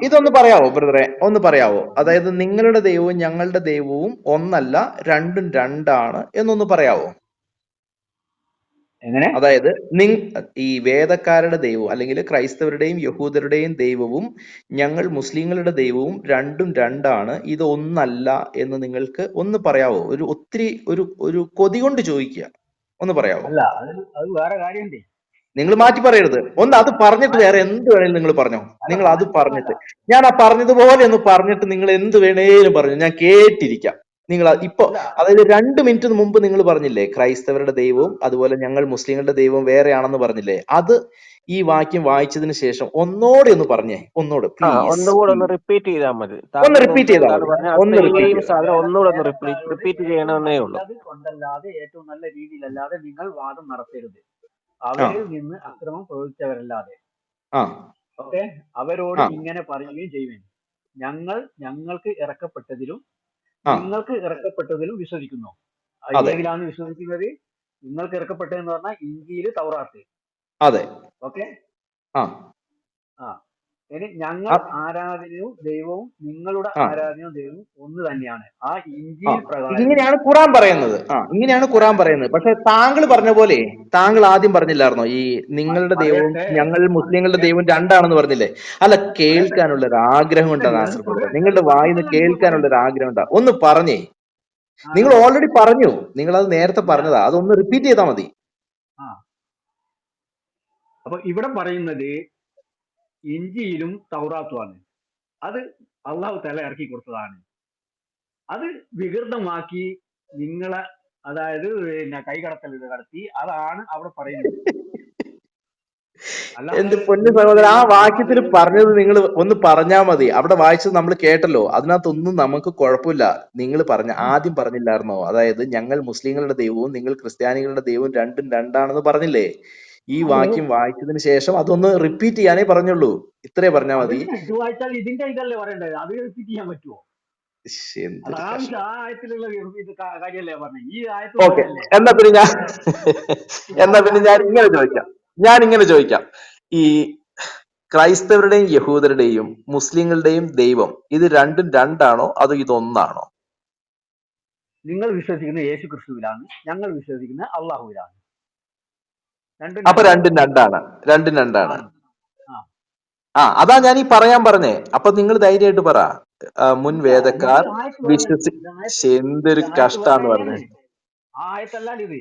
ഇതൊന്ന് പറയാവോ ബ്രദറെ? ഒന്ന് പറയാവോ? അതായത് നിങ്ങളുടെ ദൈവവും ഞങ്ങളുടെ ദൈവവും ഒന്നല്ല, രണ്ടും രണ്ടാണ് എന്നൊന്ന് പറയാവോ? എങ്ങനെ? അതായത് ഈ വേദക്കാരുടെ ദൈവവും അല്ലെങ്കിൽ ക്രൈസ്തവരുടെയും യഹൂദരുടെയും ദൈവവും ഞങ്ങൾ മുസ്ലിങ്ങളുടെ ദൈവവും രണ്ടും രണ്ടാണ്, ഇത് ഒന്നല്ല എന്ന് നിങ്ങൾക്ക് ഒന്ന് പറയാവോ? ഒത്തിരി ഒരു കൊതി കൊണ്ട് ചോദിക്കുക. ഒന്ന് പറയാവോ? അല്ല, അത് വേറെ കാര്യമുണ്ട്. നിങ്ങൾ മാറ്റി പറയരുത്. ഒന്ന് അത് പറഞ്ഞിട്ട് വേറെ എന്ത് വേണേലും നിങ്ങൾ പറഞ്ഞോ. നിങ്ങൾ അത് മാറ്റി പറഞ്ഞിട്ട് ഞാൻ ആ പറഞ്ഞതുപോലെ ഒന്ന് പറഞ്ഞിട്ട് നിങ്ങൾ എന്ത് വേണേലും പറഞ്ഞു, ഞാൻ കേട്ടിരിക്കാം. നിങ്ങൾ ഇപ്പൊ അതായത് 2 മിനിറ്റ് മുമ്പ് നിങ്ങൾ പറഞ്ഞില്ലേ ക്രൈസ്തവരുടെ ദൈവവും അതുപോലെ ഞങ്ങൾ മുസ്ലിങ്ങളുടെ ദൈവവും വേറെയാണെന്ന് പറഞ്ഞില്ലേ? അത് ഈ വാക്യം വായിച്ചതിന് ശേഷം ഒന്നോടെ ഒന്ന് പറഞ്ഞേ. ഒന്നോട് പ്ലീസ്. ഒന്നുകൂടെ ഒന്ന് റിപ്പീറ്റ് ചെയ്താൽ മതി. ഒന്ന് താങ്കൾ റിപ്പീറ്റ് മുമ്പ് ചെയ്താൽ എന്താണ് മതി. പറഞ്ഞത്? ആ ഒന്ന് റിപ്പീറ്റ് സെയിം ചെയ്താൽ സാധനം ഒന്നുകൂടെ ഒന്ന് വേദക്കാരോട് റിപ്പീറ്റ് ഏറ്റവും ചെയ്യണമെന്നേ ഉള്ളൂ. നല്ലത് കൊണ്ടല്ലാതെ ഏറ്റവും നല്ല രീതിയിലല്ലാതെ നിങ്ങൾ വാദം നടത്തരുത്. അവരിൽ നിന്ന് അക്രമം പ്രവർത്തിച്ചവരല്ലാതെ. ഓക്കെ, അവരോട് ഇങ്ങനെ പറയുകയും ചെയ്യുവേൻ: ഞങ്ങൾക്ക് ഇറക്കപ്പെട്ടതിലും നിങ്ങൾക്ക് ഇറക്കപ്പെട്ടതിലും വിശ്വസിക്കുന്നു. ഏതിലാണ് വിശ്വസിക്കുന്നത്? നിങ്ങൾക്ക് ഇറക്കപ്പെട്ടതെന്ന് പറഞ്ഞാൽ ഇഞ്ചിയിൽ, തൗറാത്ത്. അതെ. ഓക്കെ. ഇനി ഞങ്ങൾ ആരാധനയും ദൈവവും നിങ്ങളുടെ ആരാധനയും ദൈവവും ഒന്ന് തന്നെയാണ്. ആ ഇഞ്ചിയിൽ പ്രകാരം ഇങ്ങനെയാണ് ഖുറാൻ പറയുന്നത്. ഇങ്ങനെയാണ് ഖുറാൻ പറയുന്നത്. പക്ഷെ താങ്കൾ പറഞ്ഞ പോലെ താങ്കൾ ആദ്യം പറഞ്ഞില്ലായിരുന്നോ ഈ നിങ്ങളുടെ ദൈവവും ഞങ്ങൾ മുസ്ലിങ്ങളുടെ ദൈവവും രണ്ടാണെന്ന് പറഞ്ഞില്ലേ? അല്ല, കേൾക്കാനുള്ള ഒരു ആഗ്രഹം ഉണ്ടാ നാസർ ബ്രദറെ, നിങ്ങളുടെ വായിന്ന് കേൾക്കാനുള്ള ഒരു ആഗ്രഹം ഉണ്ടാ. ഒന്ന് പറഞ്ഞേ. നിങ്ങൾ ഓൾറെഡി പറഞ്ഞു, നിങ്ങൾ അത് നേരത്തെ പറഞ്ഞതാ. അതൊന്ന് റിപ്പീറ്റ് ചെയ്താൽ മതി. അപ്പൊ ഇവിടെ പറയുന്നത് ഇഞ്ചിയിലും തൗറാത്തുമാണ്. അത് അള്ളാഹു തആല ഇറക്കി കൊടുത്തതാണ്. അത് വികൃതമാക്കി നിങ്ങളെ, അതായത് പിന്നെ കൈകടത്തൽ ഇത് കടത്തി, അതാണ് അവിടെ പറയുന്നത്. അല്ലാതെ എന്റെ പൊന്നു നിങ്ങൾ സഹോദരൻ, ആ പിന്നെ വാക്യത്തിൽ പറഞ്ഞത് നിങ്ങൾ ഒന്ന് പറഞ്ഞാൽ മതി. അവിടെ വായിച്ചത് നമ്മൾ കേട്ടല്ലോ, അതിനകത്തൊന്നും നമുക്ക് കുഴപ്പമില്ല. നിങ്ങൾ ആദ്യം പറഞ്ഞില്ലായിരുന്നോ, അതായത് ഞങ്ങൾ മുസ്ലിങ്ങളുടെ ദൈവവും നിങ്ങൾ ക്രിസ്ത്യാനികളുടെ ദൈവവും രണ്ടും രണ്ടാണെന്ന് പറഞ്ഞില്ലേ? ഈ വാക്യം വായിച്ചതിന് ശേഷം അതൊന്ന് റിപ്പീറ്റ് ചെയ്യാനേ പറഞ്ഞുള്ളൂ. ഇത്രേ പറഞ്ഞാൽ മതി. അതിന് ഇത് വായിച്ചാൽ ഇതിന്റെ ഇതല്ലേ പറയണ്ടത്, അത് റിപ്പീറ്റ് ചെയ്യാൻ പറ്റുമോ? അത് എന്തൊരു ആവശ്യം കഷ്ടം. ആ ആയത്തിലുള്ള ഇത് കാര്യമല്ലേ പറഞ്ഞത്, ഈ ആയത്ത് ഓക്കെ, പറഞ്ഞല്ലേ. എന്നാ പിന്നെ ഞാൻ ഇങ്ങനെ ചോദിക്കാം. ഈ ക്രൈസ്തവരുടെയും യഹൂദരുടെയും മുസ്ലിങ്ങളുടെയും ദൈവം ഇത് രണ്ടും രണ്ടാണോ അതോ ഇതൊന്നാണോ? നിങ്ങൾ വിശ്വസിക്കുന്ന യേശു ക്രിസ്തുവിലാണ്, ഞങ്ങൾ വിശ്വസിക്കുന്ന അള്ളാഹുവിലാണ്. രണ്ടും അപ്പൊ രണ്ടാണ്. രണ്ടും രണ്ടാണ്. ആണ്. ആ, അതാ ഞാൻ ഈ പറയാൻ പറഞ്ഞേ. അപ്പൊ നിങ്ങൾ ധൈര്യമായിട്ട് പറ, മുൻ ഇല്ല, വേദക്കാർ ഇത് ആയത്ത് വേറെ, എന്തൊരു ഇത് ആയത്ത് കഷ്ടാന്ന് പറഞ്ഞേ. വേറെയാണ്. ആ ആയത്തല്ലാണ്ട് ഇത്.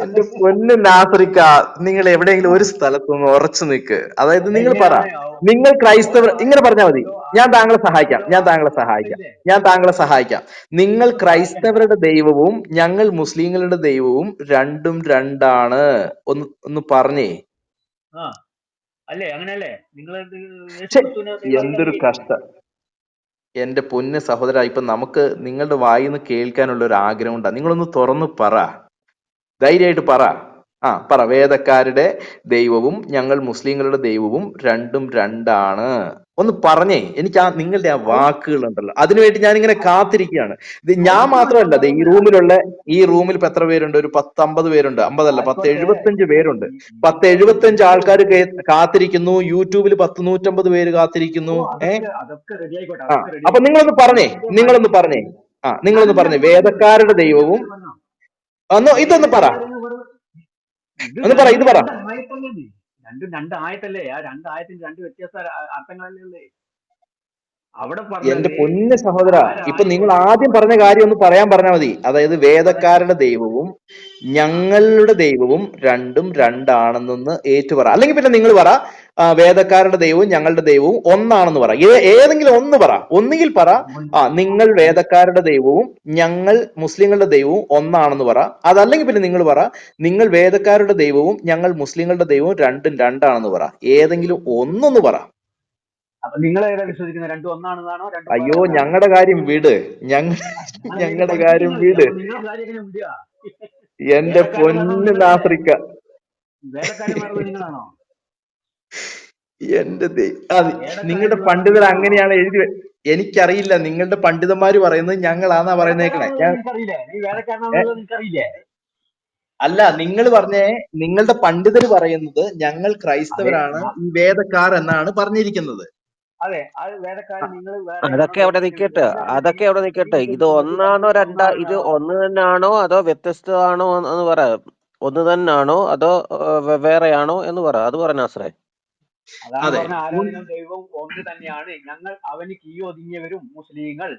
എന്റെ പൊന്ന് നാസറിക്ക, നിങ്ങൾ എവിടെയെങ്കിലും ഒരു സ്ഥലത്തൊന്ന് ഉറച്ചു നിൽക്ക്. അതായത് നിങ്ങൾ പറ, അതെങ്ങനെയാണ് നിങ്ങൾ ഓരോ ക്രൈസ്തവർ, ഇങ്ങനെ പറഞ്ഞാൽ മതി. ഓരോ ഞാൻ താങ്കളെ ഓരോ സഹായിക്കാം. നിങ്ങൾ സഹായിക്കണ്ട. ക്രൈസ്തവരുടെ ദൈവവും ഞങ്ങൾ മുസ്ലിങ്ങളുടെ ദൈവവും രണ്ടും രണ്ടാണ്. ഒന്ന് പറഞ്ഞേ. ആ അല്ലേ, അങ്ങനെയല്ലേ നിങ്ങൾ യേശു ഛെ, ക്രിസ്തുവിനെ ദൈവമായിട്ട് എന്തൊരു അംഗീകരിക്കുന്നു. കഷ്ടം. എന്റെ പൊന്ന് സഹോദര, ഇപ്പൊ നമുക്ക് നിങ്ങളുടെ വായിന്ന് കേൾക്കാനുള്ള ഒരു ആഗ്രഹം ഉണ്ടാ. നിങ്ങളൊന്ന് തുറന്നു പറ, ധൈര്യമായിട്ട് പറ. പറ, വേദക്കാരുടെ ദൈവവും ഞങ്ങൾ മുസ്ലിങ്ങളുടെ ദൈവവും രണ്ടും രണ്ടാണ്. ഒന്ന് പറഞ്ഞേ. എനിക്ക് നിങ്ങളുടെ ആ അത് വാക്കുകൾ ഉണ്ടല്ലോ, അതിനുവേണ്ടി ഞാൻ ഇങ്ങനെ കാത്തിരിക്കുകയാണ്. ഇത് ഞാൻ ആയിക്കോട്ടെ, ഞാൻ മാത്രമല്ല, ഈ പറഞ്ഞുതരാം. റൂമിൽ ഇപ്പൊ എത്ര പേരുണ്ട്? ഒരു 10-50 പേരുണ്ട്. 50 അല്ല, ആയിക്കോട്ടെ, 10-75 പേരുണ്ട്. നിങ്ങൾ 10-75 നിങ്ങൾ ആൾക്കാർ കാത്തിരിക്കുന്നു. യൂട്യൂബിൽ 100-150 പേര് കാത്തിരിക്കുന്നു. അതൊക്കെ റെഡി ആയിക്കോട്ടെ, ആ, അതൊക്കെ റെഡി അപ്പൊ ആയിക്കോട്ടെ. നിങ്ങളൊന്ന് പറഞ്ഞേ. നിങ്ങളൊന്ന് പറഞ്ഞേ. വേദക്കാരുടെ ദൈവവും ഇതൊന്ന് പറ. ഒന്ന് പറ, ഇത് പറ. രണ്ടും രണ്ട് ആയത്തല്ലേ, ആ രണ്ട് ആയത്തിന് രണ്ട് വ്യത്യസ്ത അർത്ഥങ്ങളല്ലേ ഉള്ളേ. അവിടെ എന്റെ പറഞ്ഞത് പൊന്ന് സഹോദര, ഇപ്പൊ നിങ്ങൾ ആരായിക്കോട്ടെ, ആദ്യം പറഞ്ഞ കാര്യം ഒന്ന് പറയാൻ പറഞ്ഞാൽ മതി. അതായത് വേദക്കാരുടെ ദൈവവും ഞങ്ങളുടെ ദൈവവും രണ്ടും രണ്ടാണെന്നൊന്ന് ഏറ്റു പറ. അല്ലെങ്കിൽ പിന്നെ നിങ്ങൾ പറ, വേദക്കാരുടെ ദൈവവും ഞങ്ങളുടെ ദൈവവും ഒന്നാണെന്ന് പറ. ഏതെങ്കിലും ഒന്ന് പറ. ഒന്നുകിൽ പറ, നിങ്ങൾ വേദക്കാരുടെ ദൈവവും ഞങ്ങൾ മുസ്ലിങ്ങളുടെ ദൈവവും ഒന്നാണെന്ന് പറ. അതല്ലെങ്കിൽ പിന്നെ നിങ്ങൾ പറ, നിങ്ങൾ വേദക്കാരുടെ ദൈവവും ഞങ്ങൾ മുസ്ലിങ്ങളുടെ ദൈവവും രണ്ടും രണ്ടാണെന്ന് പറ. ഏതെങ്കിലും ഒന്നൊന്ന് പറ. അപ്പൊ നിങ്ങൾ ഏതാ വിശ്വസിക്കുന്നത്? രണ്ടും ഒന്നാണെന്നാണോ, രണ്ടും വേറെ അയ്യോ, വേറെ? ഞങ്ങളുടെ കാര്യം വിട്. ഞങ്ങളുടെ കാര്യം വിട്. അപ്പൊ നിങ്ങളെ കാര്യം എങ്ങനെ വിടുക? എന്റെ പൊന്ന് നാഫ്രിക്ക, വേദക്കാരന്മാരുള്ളത് നിങ്ങളാണോ? എന്റെ നിങ്ങളുടെ വേദക്കാരുള്ളത് പണ്ഡിതർ നിങ്ങളാണോ? അങ്ങനെയാണ് എനിക്കറിയില്ല. നിങ്ങളുടെ പണ്ഡിതന്മാര് പറയുന്നത് ഞങ്ങളാന്നാ പറയുന്നേക്കണേ. വേദക്കാരനാണെന്നുള്ളത് നിനക്കറിയില്ലേ? നീ വേദക്കാരനാണെന്നുള്ളത് നിനക്കറിയില്ലേ? അല്ല, നിങ്ങൾ പറഞ്ഞേ, നിങ്ങളുടെ പണ്ഡിതർ പറയുന്നത് ഞങ്ങൾ അതെ, ക്രൈസ്തവരാണ്, ഈ വേദക്കാർ എന്നാണ് പറഞ്ഞിരിക്കുന്നത്. അതെ, അത് വേദക്കാർ നിങ്ങൾ വേറെയാണോ അതൊക്കെ അവിടെ ദൈവത്തിന് നിൽക്കട്ടെ, ഇത് വിശ്വസിക്കുന്നത്? ഒന്നാണോ ഇത് ഒന്നാണെന്നാണോ? ഒന്ന് തന്നെയാണോ അതോ വ്യത്യസ്തമാണോ എന്ന് പറ. ഒന്ന് തന്നെയാണോ അതോ വേറെയാണോ എന്ന് പറ. അത് പറഞ്ഞ ആശ്രേ. അതാണ് അതെ, പറഞ്ഞ ആരാധന ദൈവം ഒന്ന് തന്നെയാണ്, ഞങ്ങൾ അവന് കീഴൊതുങ്ങിയവരും മുസ്ലിങ്ങൾ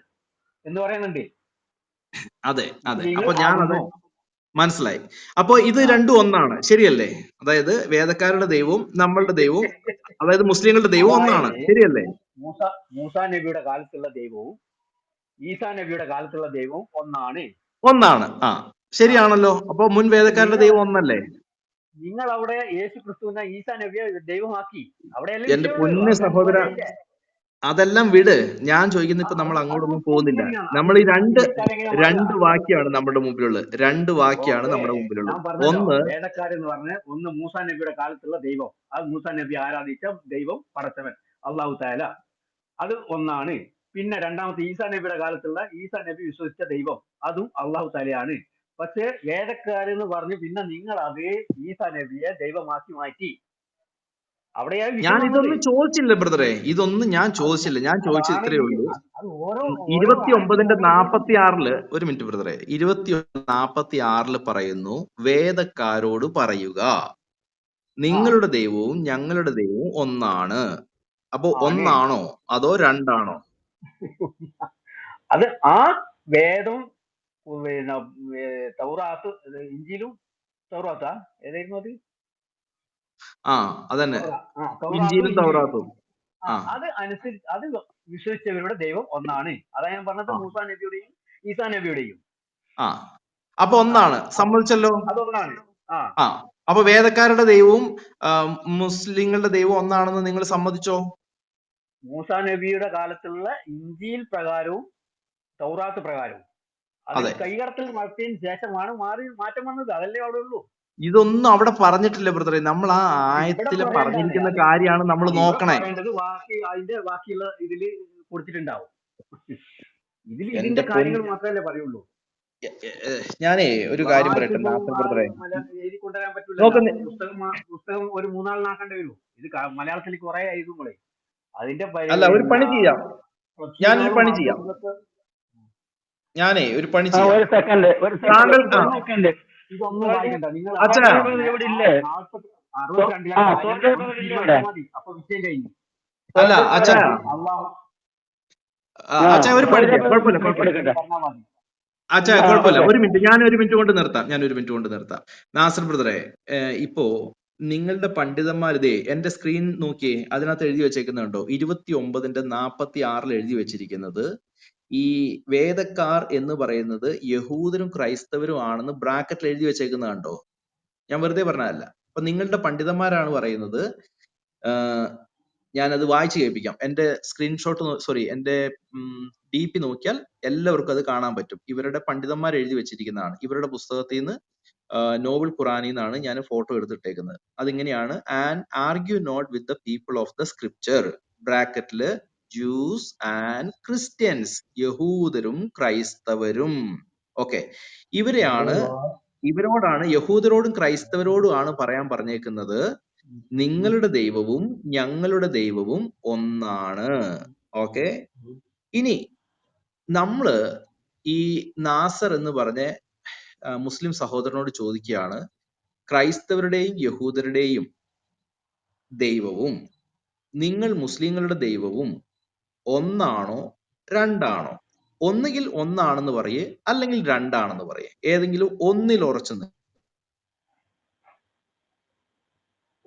എന്ന് പറയുന്നുണ്ട്. അതെ, അതെ. മുസ്ലിങ്ങൾ അപ്പൊ ഞാനത് ആകുന്നു. മനസ്സിലായി. അപ്പൊ ഇത് ആ രണ്ടും ഒന്നാണ്, ശരിയല്ലേ? അതായത് വേദക്കാരുടെ ദൈവവും നമ്മളുടെ ദൈവവും, അതായത് മുസ്ലിങ്ങളുടെ ദൈവം ഒന്നാണ്, അതായത് ശരിയല്ലേ? മൂസാ നബിയുടെ കാലത്തുള്ള ദൈവവും ഈസാ നബിയുടെ കാലത്തുള്ള ദൈവവും ഒന്നാണ്. ഒന്നാണ്. ആ ശരിയാണല്ലോ. അപ്പൊ മുൻ പക്ഷെ വേദക്കാരുടെ ദൈവം ഒന്നല്ലേ? നിങ്ങൾ അവിടെ യേശു ക്രിസ്തുവിനെ ഈസാ നബിയെ ദൈവമാക്കി. അവിടെയല്ലേ എന്റെ വിഷയമുള്ളൂ, പൊന്ന് അവിടെ അങ്ങ് സഹോദര, പോയില്ലേ? അതെല്ലാം വിട്. ഞാൻ ചോദിക്കുന്ന, ഇപ്പൊ നമ്മൾ അങ്ങോട്ടൊന്നും പോകുന്നില്ല. നമ്മൾ ഈ രണ്ട് വാക്യാണ് നമ്മുടെ മുമ്പിലുള്ളത്. രണ്ട് വാക്യാണ് ഓക്കെ, നമ്മുടെ മുമ്പിലുള്ളത്. ഞാൻ പറഞ്ഞല്ലോ, ഒന്ന്, വേദക്കാരെന്ന് പറഞ്ഞ ഒന്ന് മൂസാ നബിയുടെ കാലത്തുള്ള ദൈവം, അത് മൂസാ നബി ആരാധിച്ച ദൈവം പടച്ചവൻ അള്ളാഹു താല, അത് ഒന്നാണ്. പിന്നെ രണ്ടാമത്തെ ഈസാ നബിയുടെ കാലത്തുള്ള ഈസാ നബി വിശ്വസിച്ച ദൈവം, അതും അള്ളാഹു താലയാണ്. പക്ഷെ വേദക്കാരെന്ന് പറഞ്ഞ് പിന്നെ നിങ്ങൾ അതേ ഈസാ നബിയെ ദൈവമാക്കി മാറ്റി. അവിടെയാണ് ഞാൻ വിഷയം വന്നത്. ഇതൊന്നും ചോദിച്ചില്ല ബ്രദറെ. ഇതൊന്നും ഞാൻ ചോദിച്ചില്ല. ഞാൻ ചോദിച്ചത് അതാണ് ഇത്രയേ ഈ ഉള്ളൂ. അത് ഓരോ ഓരോ ആയത്തിനും 29:46 ഒരു മിനിറ്റ് ബ്രദറെ, 29:46 പറയുന്നു, വേദക്കാരോട് പറയുക, ആ നിങ്ങളുടെ ദൈവവും ഞങ്ങളുടെ ദൈവവും ഒന്നാണ്. അപ്പോ ആണ്. ഒന്നാണോ അതോ രണ്ടാണോ? അത് ആ വേദം, പിന്നെ തൗറാത്ത്, ഇഞ്ചിലും തൗറാത്താ ഏതായിരുന്നു അത്? അതന്നെ. തൗറാത്തും ഇഞ്ചിയിലും ഇഞ്ചിലും തൗറാത്തും. അത് അനുസരിച്ച് അത് വിശ്വസിച്ചവരുടെ ദൈവം ഒന്നാണ്. അതാ ഞാൻ പറഞ്ഞത്, ആ മൂസാ നബിയുടെയും ഈസാ നബിയുടെയും. ആ അപ്പൊ ആ ഒന്നാണ്, അപ്പൊ സമ്മതിച്ചല്ലോ. അതൊന്നാണ്. ആ ആ അപ്പൊ വേദക്കാരുടെ ദൈവവും മുസ്ലിങ്ങളുടെ ദൈവവും ഒന്നാണെന്ന് നിങ്ങൾ സമ്മതിച്ചോ? മൂസാ നബിയുടെ കാലത്തുള്ള ഇഞ്ചീൽ പ്രകാരവും തൗറാത്ത് പ്രകാരവും അത് അതെ, കൈകടത്തൽ നടത്തിയതിന് ശേഷമാണ് മാറ്റം വന്നത്. അതല്ലേ അവിടെ ഉള്ളൂ. ഇതൊന്നും അവിടെ പറഞ്ഞിട്ടില്ല ബ്രദറെ. നമ്മൾ ആ ഇവിടെ ആയത്തിൽ പറയേണ്ടത് പറഞ്ഞിരിക്കുന്ന അത് കാര്യമാണ് നമ്മൾ ഇവിടെ നോക്കണേ. പറയേണ്ടത് അതിന്റെ ബാക്കിയുള്ള ഇതില് കൊടുത്തിട്ടുണ്ടാവും. എന്റെ ഇതിന്റെ കാര്യങ്ങൾ മാത്രമല്ലേ പറയുള്ളൂ. ഞാനേ ഒരു കാര്യം ഫുള്ളായിട്ട് പറയട്ടെ ഇപ്പൊ നാസർ ബ്രദറെ. എഴുതി കൊണ്ടുവരാൻ പറ്റൂലല്ലോ. നോക്ക് അപ്പൊ പുസ്തകം ഒരു 3 നാളിനാക്കേണ്ടി വരും. ഇത് മലയാളത്തിൽ കുറെ എഴുതുമ്പോളേ അതിന്റെ അല്ല, ഒരു പണി ചെയ്യാം. ഞാനൊരു പ്രശ്നങ്ങളും പണി ചെയ്യാം. അതും ഇതൊക്കെ. ഞാനേ ഒരു പണി ചെയ്യാം. ഒരു സെക്കൻഡ് താങ്കൾ ഇതൊന്നും വായിക്കണ്ട. നിങ്ങൾ അച്ഛാ, ഇവിടെ ഇല്ലേ? 62 മതി. അപ്പൊ വിഷയം കഴിഞ്ഞു. അല്ല അച്ഛാ, അള്ളാഹു അച്ഛാ ഒരു പണി ചെയ്യാം. കുഴപ്പമില്ല, കുഴപ്പമില്ല. പറഞ്ഞാൽ മതി. അച്ഛാ കുഴപ്പമില്ല. ഒരു മിനിറ്റ്, ഞാൻ ഒരു മിനിറ്റ് കൊണ്ട് നിർത്താം. നാസർ ബ്രദറെ, ഇപ്പോ നിങ്ങളുടെ പണ്ഡിതന്മാർ ഇതേ എന്റെ സ്ക്രീൻ നോക്കിയേ, അതിനകത്ത് എഴുതി വെച്ചേക്കുന്നുണ്ടോ? 29:46 എഴുതി വെച്ചിരിക്കുന്നത് ഈ വേദക്കാർ എന്ന് പറയുന്നത് യഹൂദരും ക്രൈസ്തവരും ആണെന്ന് ബ്രാക്കറ്റിൽ എഴുതി വെച്ചേക്കുന്നത് കണ്ടോ? ഞാൻ വെറുതെ പറഞ്ഞതല്ല. അപ്പൊ നിങ്ങളുടെ പണ്ഡിതന്മാരാണ് പറയുന്നത്. ഞാനത് വായിച്ചു കേൾപ്പിക്കാം. എന്റെ സ്ക്രീൻഷോട്ട് എന്റെ DP നോക്കിയാൽ എല്ലാവർക്കും അത് കാണാൻ പറ്റും. ഇവരുടെ പണ്ഡിതന്മാർ എഴുതി വെച്ചിരിക്കുന്നതാണ്. ഇവരുടെ പുസ്തകത്തിൽ നിന്ന് നോവൽ ഖുറാനിൽ നിന്നാണ് ഞാൻ ഫോട്ടോ എടുത്തിട്ടേക്കുന്നത്. അതിങ്ങനെയാണ്: and argue not with the people of the scripture, ബ്രാക്കറ്റില് ജൂസ് ആൻഡ് ക്രിസ്ത്യൻസ്, യഹൂദരും ക്രൈസ്തവരും. ഓക്കെ, ഇവരോടാണ്, യഹൂദരോടും ക്രൈസ്തവരോടും ആണ് പറയാൻ പറഞ്ഞേക്കുന്നത്, നിങ്ങളുടെ ദൈവവും ഞങ്ങളുടെ ദൈവവും ഒന്നാണ്. ഓക്കെ, ഇനി നമ്മള് ഈ നാസർ എന്ന് പറഞ്ഞ മുസ്ലിം സഹോദരനോട് ചോദിക്കുകയാണ്, ക്രൈസ്തവരുടെയും യഹൂദരുടെയും ദൈവവും നിങ്ങൾ മുസ്ലിങ്ങളുടെ ദൈവവും ഒന്നാണോ രണ്ടാണോ? ഒന്നുകിൽ ഒന്നാണെന്ന് പറയേ, അല്ലെങ്കിൽ രണ്ടാണെന്ന് പറയേ. ഏതെങ്കിലും ഒന്നിൽ ഉറച്ചു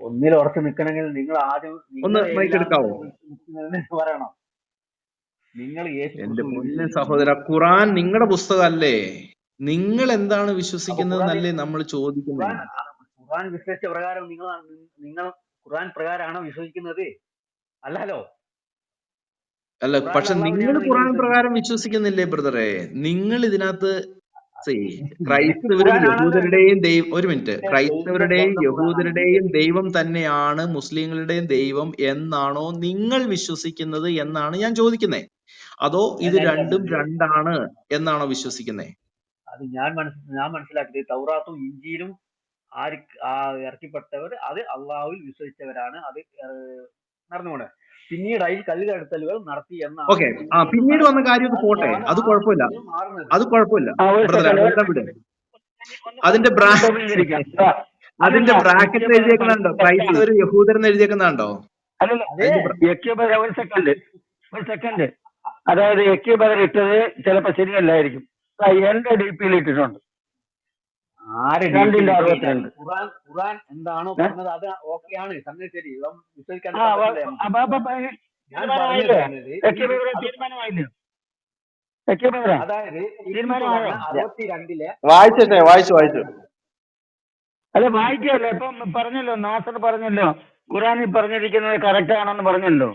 ഒന്നിൽ ഉറച്ചു നിൽക്കണമെങ്കിൽ നിങ്ങൾ ആദ്യം ഒന്ന് മൈക്ക് എടുക്കാവോ? പറയണം. നിങ്ങൾ എന്റെ പൊന്നു സഹോദര, ഖുറാൻ നിങ്ങളുടെ പുസ്തകമല്ലേ? നിങ്ങൾ എന്താണ് വിശ്വസിക്കുന്നതെന്നല്ലേ നമ്മൾ ചോദിക്കുന്നത്. ഖുറാൻ വിശ്വസിച്ച പ്രകാരം നിങ്ങൾ ഖുറാൻ പ്രകാരമാണോ വിശ്വസിക്കുന്നത്? അല്ലല്ലോ. അല്ല, പക്ഷെ നിങ്ങൾ ഖുറാൻ പ്രകാരം വിശ്വസിക്കുന്നില്ലേ ബ്രദറെ? നിങ്ങൾ ഇതിനകത്ത് ക്രൈസ്തവരും യഹൂദരുടെയും ദൈവം, ഒരു മിനിറ്റ്, ക്രൈസ്തവരുടെയും യഹൂദരുടെയും ദൈവം തന്നെയാണ് മുസ്ലിങ്ങളുടെയും ദൈവം എന്നാണോ നിങ്ങൾ വിശ്വസിക്കുന്നത് എന്നാണ് ഞാൻ ചോദിക്കുന്നത്. അതോ ഇത് രണ്ടും രണ്ടാണ് എന്നാണോ വിശ്വസിക്കുന്നത്? അത് ഞാൻ മനസ്സിലാക്കിയത് തൗറാത്തും ഇഞ്ചീലും ഇറക്കിപ്പെട്ടവർ അത് അള്ളാഹുവിൽ വിശ്വസിച്ചവരാണ്. അത് നടന്നുകൊണ്ട് പിന്നീട് അതിൽ കല്ലുകടത്തലുകൾ നടത്തി എന്നാണ്. ഓക്കെ, പിന്നീട് വന്ന കാര്യമൊക്കെ പോട്ടെ, അത് കുഴപ്പമില്ല, അത് കുഴപ്പമില്ല ബ്രദറെ, അതെല്ലാം വിട്. അതിന്റെ ബ്രാക്കറ്റിൽ എഴുതിയേക്കുന്നുണ്ടോ ക്രൈസ്തവരും യഹൂദരെന്ന് എഴുതിയേക്കുന്നുണ്ടോ? ഒരു സെക്കൻഡ് അതായത് യക്യൂബദർ ഇട്ടത് ചിലപ്പോ ശരിയല്ലായിരിക്കും. എന്റെ DP-യിൽ ഇട്ടിട്ടുണ്ട്. ഖുറാൻ എന്താണോ പറഞ്ഞത് അത് ഓക്കെയാണ്. സംഗതി ശരി, വിശ്വസിക്കാൻ. അതായത് 62 വായിച്ചു അല്ല വായിക്കല്ലേ. ഇപ്പം പറഞ്ഞല്ലോ, നാസർ പറഞ്ഞല്ലോ ഖുറാനിൽ പറഞ്ഞിരിക്കുന്നത് കറക്റ്റ് ആണെന്ന് പറഞ്ഞല്ലോ.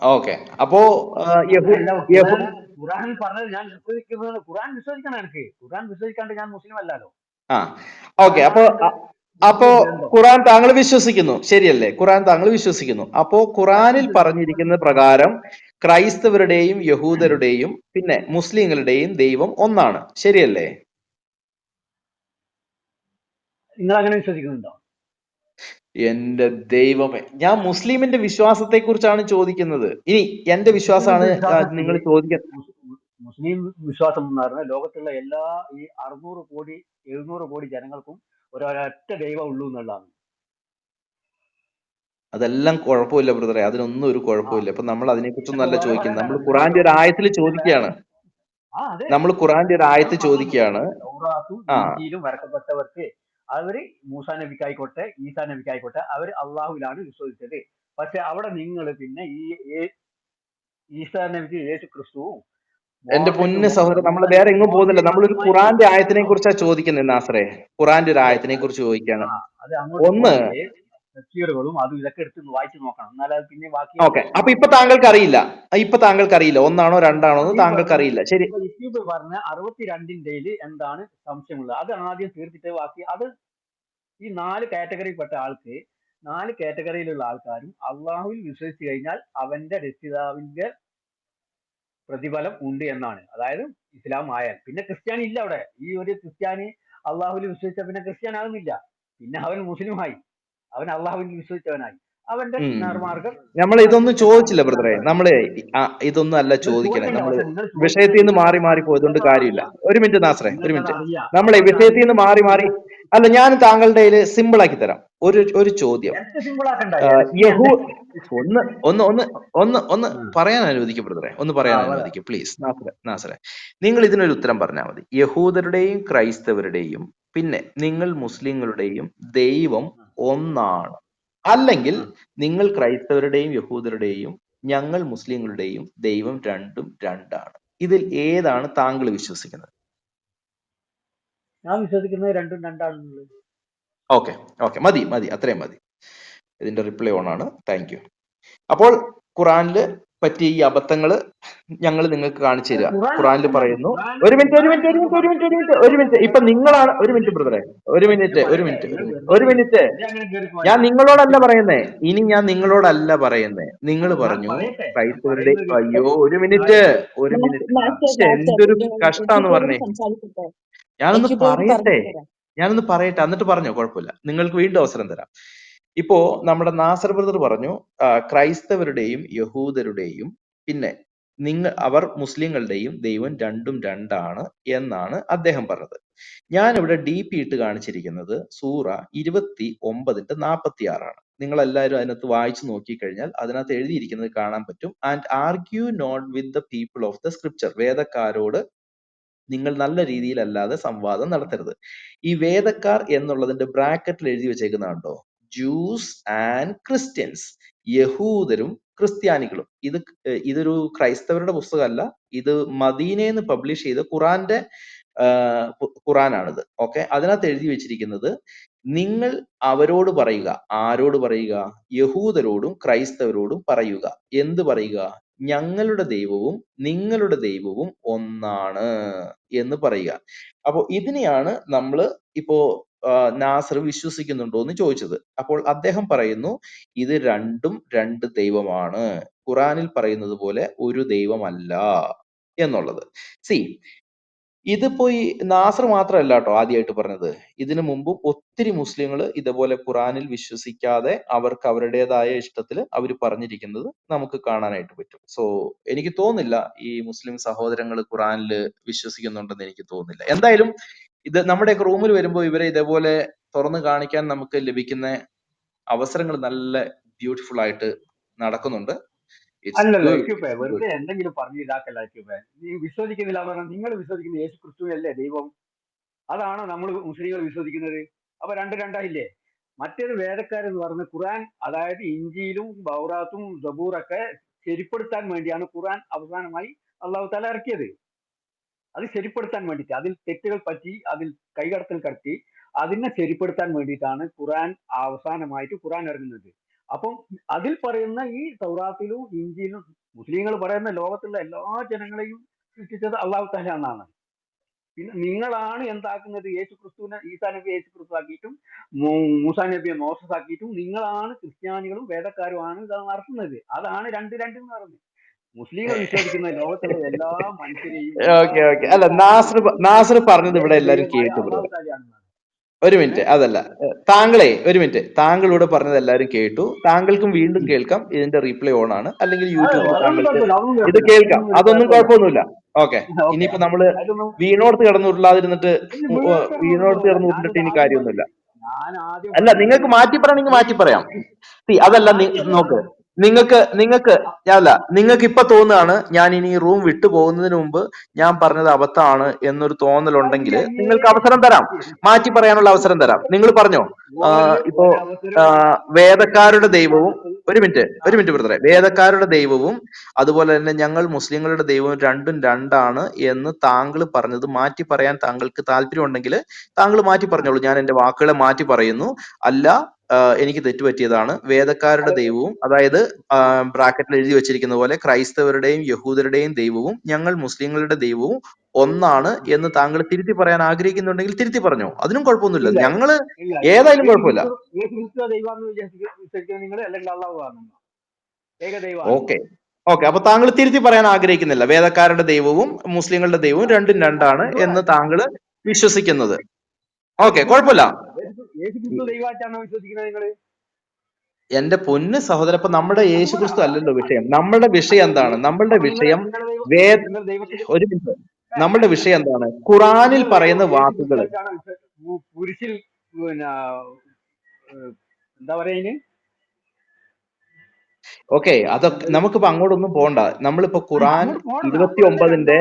ഓക്കെ, അപ്പോ ഖുറാനിൽ പറഞ്ഞത് ഞാൻ വിശ്വസിക്കുന്നത്. ഖുറാൻ വിശ്വസിക്കണം എനിക്ക്. ഖുറാൻ വിശ്വസിക്കാണ്ട് ഞാൻ മുസ്ലിം അല്ലല്ലോ. ഓക്കെ, അപ്പോ ഖുറാൻ താങ്കൾ വിശ്വസിക്കുന്നു, ശരിയല്ലേ? ഖുറാൻ താങ്കൾ വിശ്വസിക്കുന്നു. അപ്പോ ഖുറാനിൽ പറഞ്ഞിരിക്കുന്ന പ്രകാരം ക്രൈസ്തവരുടെയും യഹൂദരുടെയും പിന്നെ മുസ്ലിങ്ങളുടെയും ദൈവം ഒന്നാണ്, ശരിയല്ലേ? നിങ്ങൾ അങ്ങനെ വിശ്വസിക്കുന്നുണ്ടോ? എന്റെ ദൈവമേ, ഞാൻ മുസ്ലിമിന്റെ വിശ്വാസത്തെ കുറിച്ചാണ് ചോദിക്കുന്നത്. ഇനി എന്റെ വിശ്വാസമാണ് നിങ്ങൾ ചോദിക്കുന്നത്. മുസ്ലിം വിശ്വാസം എന്ന് പറഞ്ഞാൽ ലോകത്തുള്ള എല്ലാ ഈ 600 കോടി 700 കോടി ജനങ്ങൾക്കും ഒരൊറ്റ ദൈവം ഉള്ളൂ എന്നുള്ളതാണ്. അതെല്ലാം കുഴപ്പമില്ല ബ്രദറെ, അതിനൊന്നും ഒരു കുഴപ്പമില്ല. ഇപ്പൊ നമ്മൾ അതിനെക്കുറിച്ചൊന്നും അല്ല ചോദിക്കുന്നത്. നമ്മൾ ഖുറാന്റെ ഒരു ആയത്തിൽ ചോദിക്കുകയാണ്. വരക്കപ്പെട്ടവർക്ക് അവര് മൂസാ നബിക്കായിക്കോട്ടെ ഈസാ നബിക്കായിക്കോട്ടെ അവർ അള്ളാഹുവിലാണ് വിശ്വസിച്ചത്. പക്ഷെ അവിടെ നിങ്ങൾ പിന്നെ ഈ ഈസാ നബി യേശു ക്രിസ്തുവും എന്റെ മോശയ്ക്കും പൊന്ന് സഹോദരൻ, നമ്മൾ വേറെ എങ്ങും പോകുന്നില്ല. നമ്മളൊരു മോശയുമായി ഖുറാന്റെ ആയത്തിനെ ആ, കുറിച്ചാണ് ചോദിക്കുന്നത് നാസറേ. ഖുറാന്റെ ഒരു അതെ ആയത്തിനെ കുറിച്ച് ചോദിക്കാണ്. അത് അങ്ങോട്ട് ഒന്ന്, പോയിട്ട് തഫ്സീറുകളും അതും ഇതൊക്കെ എടുത്ത് വായിച്ചു നോക്കണം, എന്നാലേ അത് പിന്നെ ബാക്കി ഓക്കെ. നമുക്ക് അപ്പൊ മനസ്സിലാവും. ഇപ്പൊ താങ്കൾക്ക് അറിയില്ല ഒന്നാണോ രണ്ടാണോ ഇപ്പൊ എന്ന് ഈ താങ്കൾക്ക് പറഞ്ഞ അറിയില്ല. ശരി, ഇപ്പൊ യൂട്യൂബ് പറഞ്ഞ 62-ൽ എന്താണ് സംശയമുള്ളത് അത് ആദ്യം തീർത്തിട്ട് ബാക്കി അത് ഈ 4 കാറ്റഗറിയിൽപ്പെട്ട ആൾക്ക് 4 കാറ്റഗറിയിലുള്ള ആൾക്കാരും അള്ളാഹുവിൽ വിശ്വസിച്ചു കഴിഞ്ഞാൽ അവന്റെ രക്ഷിതാവിന്റെ പ്രതിഫലം ഉണ്ട് എന്നാണ്. അതായത് ഇസ്ലാം ആയാൽ പിന്നെ ക്രിസ്ത്യാനി ഇല്ല അവിടെ. ഈ ഒരു ക്രിസ്ത്യാനി അള്ളാഹുവിൽ വിശ്വസിച്ച പിന്നെ ക്രിസ്ത്യാൻ ആകുന്നില്ല, പിന്നെ അവൻ മുസ്ലിമായി, അവൻ അള്ളാഹുവിൽ വിശ്വസിച്ചവനായി, അവന്റെ നേർമാർഗം നമ്മൾ ഇതൊന്നും ചോദിച്ചില്ല ബ്രദറെ. നമ്മള് ഇതൊന്നും അല്ല നിങ്ങൾ ചോദിക്കണേ. ചോദിക്കണ്ട, നമ്മള് പക്ഷെ നിങ്ങൾ വിഷയത്തിൽ ചോദിക്കുന്നത് നിന്ന് മാറി മാറി പോയതുകൊണ്ട് നിങ്ങൾക്കത് കാര്യമില്ല. അറിയാം, ഒരു മിനിറ്റ് നാസറേ, ഒരു നിങ്ങൾക്കത് മിനിറ്റ്. അറിയാം. നമ്മളെ പക്ഷെ വിഷയത്തിൽ നിന്ന് അതിന് മാറി മാറി അല്ല, ഞാൻ താങ്കളുടെ സിമ്പിൾ ആക്കി തരാം. ഒരു ചോദ്യം. എനിക്ക് സിമ്പിൾ ആക്കണ്ട, യഹൂ എനിക്ക് ഒന്ന് ഒന്ന് ഒന്ന് ഒന്ന് ഒന്ന് ഉം. പറയാൻ അനുവദിക്കും ബ്രദറെ, ഒന്ന് പറയാൻ പറ. അനുവദിക്കും പ്ലീസ്. നാസറെ, നിങ്ങൾ ഇതിനൊരു ഉത്തരം പറഞ്ഞാൽ മതി. യഹൂദരുടെയും ക്രൈസ്തവരുടെയും പിന്നെ നിങ്ങൾ മുസ്ലിങ്ങളുടെയും ദൈവം ഒന്നാണ്, അല്ലെങ്കിൽ നിങ്ങൾ ക്രൈസ്തവരുടെയും യഹൂദരുടെയും ഞങ്ങൾ മുസ്ലിങ്ങളുടെയും ദൈവം രണ്ടും രണ്ടാണ്. ഇതിൽ ഏതാണ് താങ്കൾ വിശ്വസിക്കുന്നത്? ഞാൻ വിശ്വസിക്കുന്നത് രണ്ടും രണ്ടാണെന്നുള്ളത്. ഓക്കെ, ഓക്കെ, മതി മതി, അത്രയും മതി. ഇതിന്റെ റിപ്ലൈ ഓൺ ആണ്. Thank you. അപ്പോൾ ഖുറാനില് പറ്റിയ ഈ അബദ്ധങ്ങള് ഞങ്ങൾ നിങ്ങൾക്ക് കാണിച്ചു അത് തരിക. ഖുറാൻ ഖുറാനിൽ മാത്രമല്ല, പറയുന്നു, ഖുറാൻ ഒരു മിനിറ്റ് ഒരു ഖുറാൻ മിനിറ്റ് ഒരു നിങ്ങൾക്ക് മിനിറ്റ് ഒരു മിനിറ്റ് ഒരു മിനിറ്റ് നിങ്ങൾക്ക് ഒരു മിനിറ്റ് ഇപ്പൊ നിങ്ങൾക്ക് നിങ്ങളാണ്. ഒരു മിനിറ്റ് ഉദ്ദേശിച്ചത് ബ്രദറെ, ഒരു പിന്നെ മിനിറ്റ് ഒരു പറയട്ടെ, മിനിറ്റ് നിങ്ങൾ ഒരു മിനിറ്റ് വെറുതെ ഒരു മിനിറ്റ്. അങ്ങനെ കയറി ഞാൻ പോകണ്ട. നിങ്ങളോടല്ല പറയുന്നേ, ഇനി ഞാൻ നിങ്ങളോടല്ല പറയുന്നേ. നിങ്ങൾ അല്ല, ഞാൻ പറഞ്ഞു പറയട്ടെ, ഞാൻ ക്രൈസ്തവരുടെ. പറയുന്നത് കേട്ടിട്ട് അയ്യോ, ഒരു മിനിറ്റ് കാര്യമില്ല. ഒരു മിനിറ്റ്. മാസ്റ്റർ എന്തൊരു കഷ്ടാന്ന് എക്യുപ്രോയോട് പറഞ്ഞേ. സംസാരിക്കട്ടെ. ഞാനൊന്ന് എക്യുപ്രോയോട് പറയട്ടെ, പറഞ്ഞു തരാം. എന്നിട്ട് പറഞ്ഞോ, കുഴപ്പമില്ല. നിങ്ങൾക്ക് വീണ്ടും അവസരം തരാം. ഇപ്പോ നമ്മുടെ നാസർ ബ്രദർ പറഞ്ഞു ക്രൈസ്തവരുടെയും യഹൂദരുടെയും പിന്നെ അവർ മുസ്ലിങ്ങളുടെയും ദൈവം രണ്ടും രണ്ടാണ് എന്നാണ് അദ്ദേഹം പറഞ്ഞത്. ഞാൻ ഇവിടെ DP ഇട്ട് കാണിച്ചിരിക്കുന്നത് സൂറ 29:46 നിങ്ങൾ എല്ലാവരും അതിനകത്ത് വായിച്ചു നോക്കിക്കഴിഞ്ഞാൽ അതിനകത്ത് എഴുതിയിരിക്കുന്നത് കാണാൻ പറ്റും. And argue not with the people of the scripture. വേദക്കാരോട് നിങ്ങൾ നല്ല രീതിയിലല്ലാതെ സംവാദം നടത്തരുത്. ഈ വേദക്കാർ എന്നുള്ളതിന്റെ ബ്രാക്കറ്റിൽ എഴുതി വെച്ചേക്കുന്നതുണ്ടോ? ജൂസ് ആൻഡ് ക്രിസ്ത്യൻസ്, യഹൂദരും ക്രിസ്ത്യാനികളും. ഇതൊരു ക്രൈസ്തവരുടെ പുസ്തകമല്ല, ഇത് മദീനയിൽ പബ്ലിഷ് ചെയ്ത ഖുറാനാണിത്. ഓക്കെ, അതിനകത്ത് എഴുതി വെച്ചിരിക്കുന്നത് നിങ്ങൾ അവരോട് പറയുക. ആരോട് പറയുക? യഹൂദരോടും ക്രൈസ്തവരോടും പറയുക. എന്ത് പറയുക? ഞങ്ങളുടെ ദൈവവും നിങ്ങളുടെ ദൈവവും ഒന്നാണ് എന്ന് പറയുക. അപ്പോ ഇതിനെയാണ് നമ്മൾ ഇപ്പോ നാസർ വിശ്വസിക്കുന്നുണ്ടോ എന്ന് ചോദിച്ചത്. അപ്പോൾ അദ്ദേഹം പറയുന്നു ഇത് രണ്ടും രണ്ട് ദൈവമാണ്, ഖുറാനിൽ പറയുന്നത് പോലെ ഒരു ദൈവമല്ല എന്നുള്ളത്. സി, ഇതിപ്പോ ഈ നാസർ മാത്രമല്ല കേട്ടോ ആദ്യമായിട്ട് പറഞ്ഞത്. ഇതിനു മുമ്പും ഒത്തിരി മുസ്ലിങ്ങൾ ഇതുപോലെ ഖുറാനിൽ വിശ്വസിക്കാതെ അവർക്ക് അവരുടേതായ ഇഷ്ടത്തിൽ അവർ പറഞ്ഞിരിക്കുന്നത് നമുക്ക് കാണാനായിട്ട് പറ്റും. സോ എനിക്ക് തോന്നുന്നില്ല ഈ മുസ്ലിം സഹോദരങ്ങൾ ഖുറാനിൽ വിശ്വസിക്കുന്നുണ്ടെന്ന് എനിക്ക് തോന്നുന്നില്ല. എന്തായാലും ഇത് നമ്മുടെയൊക്കെ റൂമിൽ വരുമ്പോൾ ഇവരെ ഇതേപോലെ തുറന്നു കാണിക്കാൻ നമുക്ക് ലഭിക്കുന്ന അവസരങ്ങൾ നല്ല ബ്യൂട്ടിഫുൾ ആയിട്ട് നടക്കുന്നുണ്ട്. ഇറ്റ്സ് അല്ലല്ല ഗുഡ് എക്യുപ്പേ, ഗുഡ്. വെറുതെ എന്തെങ്കിലും പറഞ്ഞു ഇതാക്കല്ല എക്യുപ്പേ. നീ വിശ്വസിക്കുന്നില്ല പറഞ്ഞാൽ നിങ്ങൾ വിശ്വസിക്കുന്ന യേശു ക്രിസ്തു അല്ലേ ദൈവം? അതാണോ നമ്മൾ മുസ്ലിങ്ങൾ വിശ്വസിക്കുന്നത്? അപ്പൊ രണ്ട് രണ്ടായില്ലേ? മറ്റൊരു വേദക്കാരെന്ന് പറഞ്ഞ ഖുറാൻ, അതായത് ഇഞ്ചിയിലും ബൗറാത്തും സബൂറൊക്കെ ശരിപ്പെടുത്താൻ വേണ്ടിയാണ് ഖുറാൻ അവസാനമായി അള്ളാഹു താല ഇറക്കിയത്. അത് ശരിപ്പെടുത്താൻ വേണ്ടിയിട്ട്, അതിൽ തെറ്റുകൾ പറ്റി, അതിൽ കൈകടത്തൽ കടത്തി അതിനെ ശരിപ്പെടുത്താൻ വേണ്ടിയിട്ടാണ് ഖുറാൻ അവസാനമായിട്ട് ഖുറാൻ ഇറങ്ങുന്നത്. അപ്പം അതിൽ പറയുന്ന ഈ തൗറാത്തിലും ഇഞ്ചിയിലും മുസ്ലിങ്ങൾ പറയുന്ന ലോകത്തുള്ള എല്ലാ ജനങ്ങളെയും സൃഷ്ടിച്ചത് അള്ളാഹു താല എന്നാണ്. പിന്നെ നിങ്ങളാണ് എന്താക്കുന്നത്? യേശു ക്രിസ്തുവിനെ, ഈസാ നബി യേശു ക്രിസ്തു ആക്കിയിട്ടും മൂസാ നബിയെ മോസസ് ആക്കിയിട്ടും നിങ്ങളാണ് ക്രിസ്ത്യാനികളും വേദക്കാരുമാണ് ഇത് നടത്തുന്നത്. അതാണ് രണ്ട് രണ്ട് എന്ന് പറയുന്നത്. മുസ്ലിങ്ങൾ വിശ്വസിക്കുന്ന ലോകത്തുള്ള എല്ലാ മനുഷ്യരെയും എല്ലാ ഓക്കെ ഓക്കെ. അല്ല, ജീവജാലങ്ങളെയും നാസർ പറഞ്ഞത് ഇവിടെ ഏക എല്ലാരും ദൈവമായ കേട്ടു അള്ളാഹു ബ്രദർ. താലയാണ്. ഒരു മിനിറ്റ്, അതല്ല ഒരു മിനിറ്റ്. താങ്കൾ ഇവിടെ പറഞ്ഞത് എല്ലാരും കേട്ടു. താങ്കൾക്കും വീണ്ടും കേൾക്കാം. ഇതിന്റെ റീപ്ലേ ഓൺ ആണ്, അല്ലെങ്കിൽ യൂട്യൂബിൽ അതൊന്നും താങ്കൾക്ക് കുഴപ്പമില്ല, അതൊന്നും ഇത് കുഴപ്പമില്ല, കേൾക്കാം. അതിനൊന്നും ഒരു അതൊന്നും കുഴപ്പമില്ല. കുഴപ്പമൊന്നുമില്ല. ഓക്കെ, ഓക്കെ, ഇനിയിപ്പോ നമ്മള് അതൊന്നും വീണോടത്ത് കിടന്ന് ഉരുളാതിരുന്നിട്ട് വീണോടത്ത് വീഴോട്ടൊന്നുമില്ല. കിടന്ന് ഉരുണ്ടിട്ട് ഇനി കാര്യമൊന്നുമില്ല. ഞാൻ ആദ്യം അല്ല, പറഞ്ഞത് നിങ്ങൾക്ക് മാറ്റി പറയണമെങ്കിൽ മാറ്റി പറയാം. See, അതല്ല, മാറ്റിയല്ല. നോക്ക്, നിങ്ങൾക്ക് ഇപ്പൊ തോന്നുകയാണ് ഞാൻ ഇനി ഈ റൂം വിട്ടു പോകുന്നതിന് മുമ്പ് ഞാൻ പറഞ്ഞത് അബദ്ധമാണ് എന്നൊരു തോന്നലുണ്ടെങ്കിൽ നിങ്ങൾക്ക് അവസരം തരാം, മാറ്റി പറയാനുള്ള അവസരം തരാം. നിങ്ങൾ പറഞ്ഞോ. ഇപ്പോ വേദക്കാരുടെ ദൈവവും ഒരു മിനിറ്റ് ബ്രദറെ, വേദക്കാരുടെ ദൈവവും അതുപോലെ തന്നെ ഞങ്ങൾ മുസ്ലിങ്ങളുടെ ദൈവവും രണ്ടും രണ്ടാണ് എന്ന് താങ്കൾ പറഞ്ഞത് മാറ്റി പറയാൻ താങ്കൾക്ക് താല്പര്യം ഉണ്ടെങ്കിൽ താങ്കൾ മാറ്റി പറഞ്ഞോളൂ. ഞാൻ എന്റെ വാക്കുകളെ മാറ്റി പറയുന്നു. അല്ല, എനിക്ക് തെറ്റുപറ്റിയതാണ്. വേദക്കാരുടെ ദൈവവും, അതായത് ബ്രാക്കറ്റിൽ എഴുതി വെച്ചിരിക്കുന്ന പോലെ ക്രൈസ്തവരുടെയും യഹൂദരുടെയും ദൈവവും ഞങ്ങൾ മുസ്ലിങ്ങളുടെ ദൈവവും ഒന്നാണ് എന്ന് താങ്കൾ തിരുത്തി പറയാൻ ആഗ്രഹിക്കുന്നുണ്ടെങ്കിൽ തിരുത്തി പറഞ്ഞോ, അതിനും കുഴപ്പമൊന്നുമില്ല. ഞങ്ങള് ഏതായാലും കുഴപ്പമില്ല. ഓക്കെ, അപ്പൊ താങ്കൾ തിരുത്തി പറയാൻ ആഗ്രഹിക്കുന്നില്ല. വേദക്കാരുടെ ദൈവവും മുസ്ലിങ്ങളുടെ ദൈവവും രണ്ടും രണ്ടാണ് എന്ന് താങ്കൾ വിശ്വസിക്കുന്നത്. ഓക്കെ, കുഴപ്പമില്ല. എന്റെ പൊന്ന് സഹോദരൻ, ഇപ്പൊ നമ്മുടെ യേശുക്രിസ്തു അല്ലല്ലോ വിഷയം. നമ്മളുടെ വിഷയം എന്താണ്? നമ്മളുടെ വിഷയം ഒരു മിനിറ്റ്, നമ്മളുടെ വിഷയം എന്താണ്? ഖുറാനിൽ പറയുന്ന വാക്കുകൾ. ഓക്കെ, അതൊക്കെ നമുക്കിപ്പോ അങ്ങോട്ടൊന്നും പോകണ്ട. നമ്മളിപ്പോ ഖുറാൻ 29-ന്റെ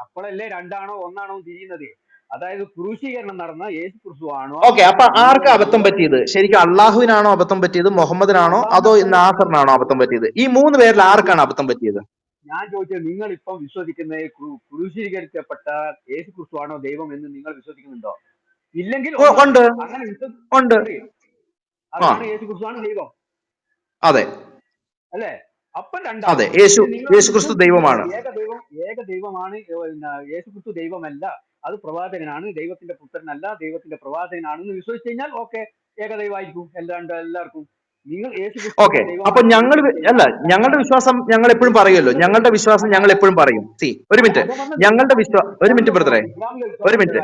അപ്പോഴല്ലേ രണ്ടാണോ ഒന്നാണോ തിരിയുന്നത്? അതായത് ക്രൂശീകരണം നടന്ന യേശു ക്രിസ്തുവാണോ? ഓക്കെ, അപ്പൊ ആർക്കാ അബദ്ധം പറ്റിയത്? ശരിക്കും അള്ളാഹുവിനാണോ അബദ്ധം പറ്റിയത്, മുഹമ്മദിനാണോ, അതോ നാസറിനാണോ അബദ്ധം പറ്റിയത്? ഈ 3 പേരിൽ ആർക്കാണ് അബദ്ധം പറ്റിയത്? ഞാൻ ചോദിച്ചത്, നിങ്ങൾ ഇപ്പം വിശ്വസിക്കുന്ന ക്രൂശീകരിക്കപ്പെട്ട യേശു ക്രിസ്തുവാണോ ദൈവം എന്ന് നിങ്ങൾ വിശ്വസിക്കുന്നുണ്ടോ? ഇല്ലെങ്കിൽ ഉണ്ട്. അതാണ് യേശു ക്രിസ്തുവാണ് ദൈവം, അതെ അല്ലേ? അപ്പം അതെ, യേശു ക്രിസ്തു ദൈവമാണ്. ഏക ദൈവമാണ് യേശു ക്രിസ്തു ദൈവമല്ല, അത് പ്രവാചകനാണ്, ദൈവത്തിന്റെ പുത്രനല്ല, ദൈവത്തിന്റെ പ്രവാചകനാണെന്ന് വിശ്വസിച്ചു കഴിഞ്ഞാൽ ഓക്കെ, ഏകദൈവമായിരിക്കും എല്ലാവർക്കും. നിങ്ങൾ ഓക്കെ, അപ്പൊ ഞങ്ങളുടെ വിശ്വാസം ഞങ്ങൾ എപ്പോഴും പറയുമല്ലോ. ഞങ്ങളുടെ വിശ്വാസം ഞങ്ങൾ എപ്പോഴും പറയും. ഒരു മിനിറ്റ്, ഞങ്ങളുടെ വിശ്വാസം, ഒരു മിനിറ്റ് ബ്രദറെ, ഒരു മിനിറ്റ്.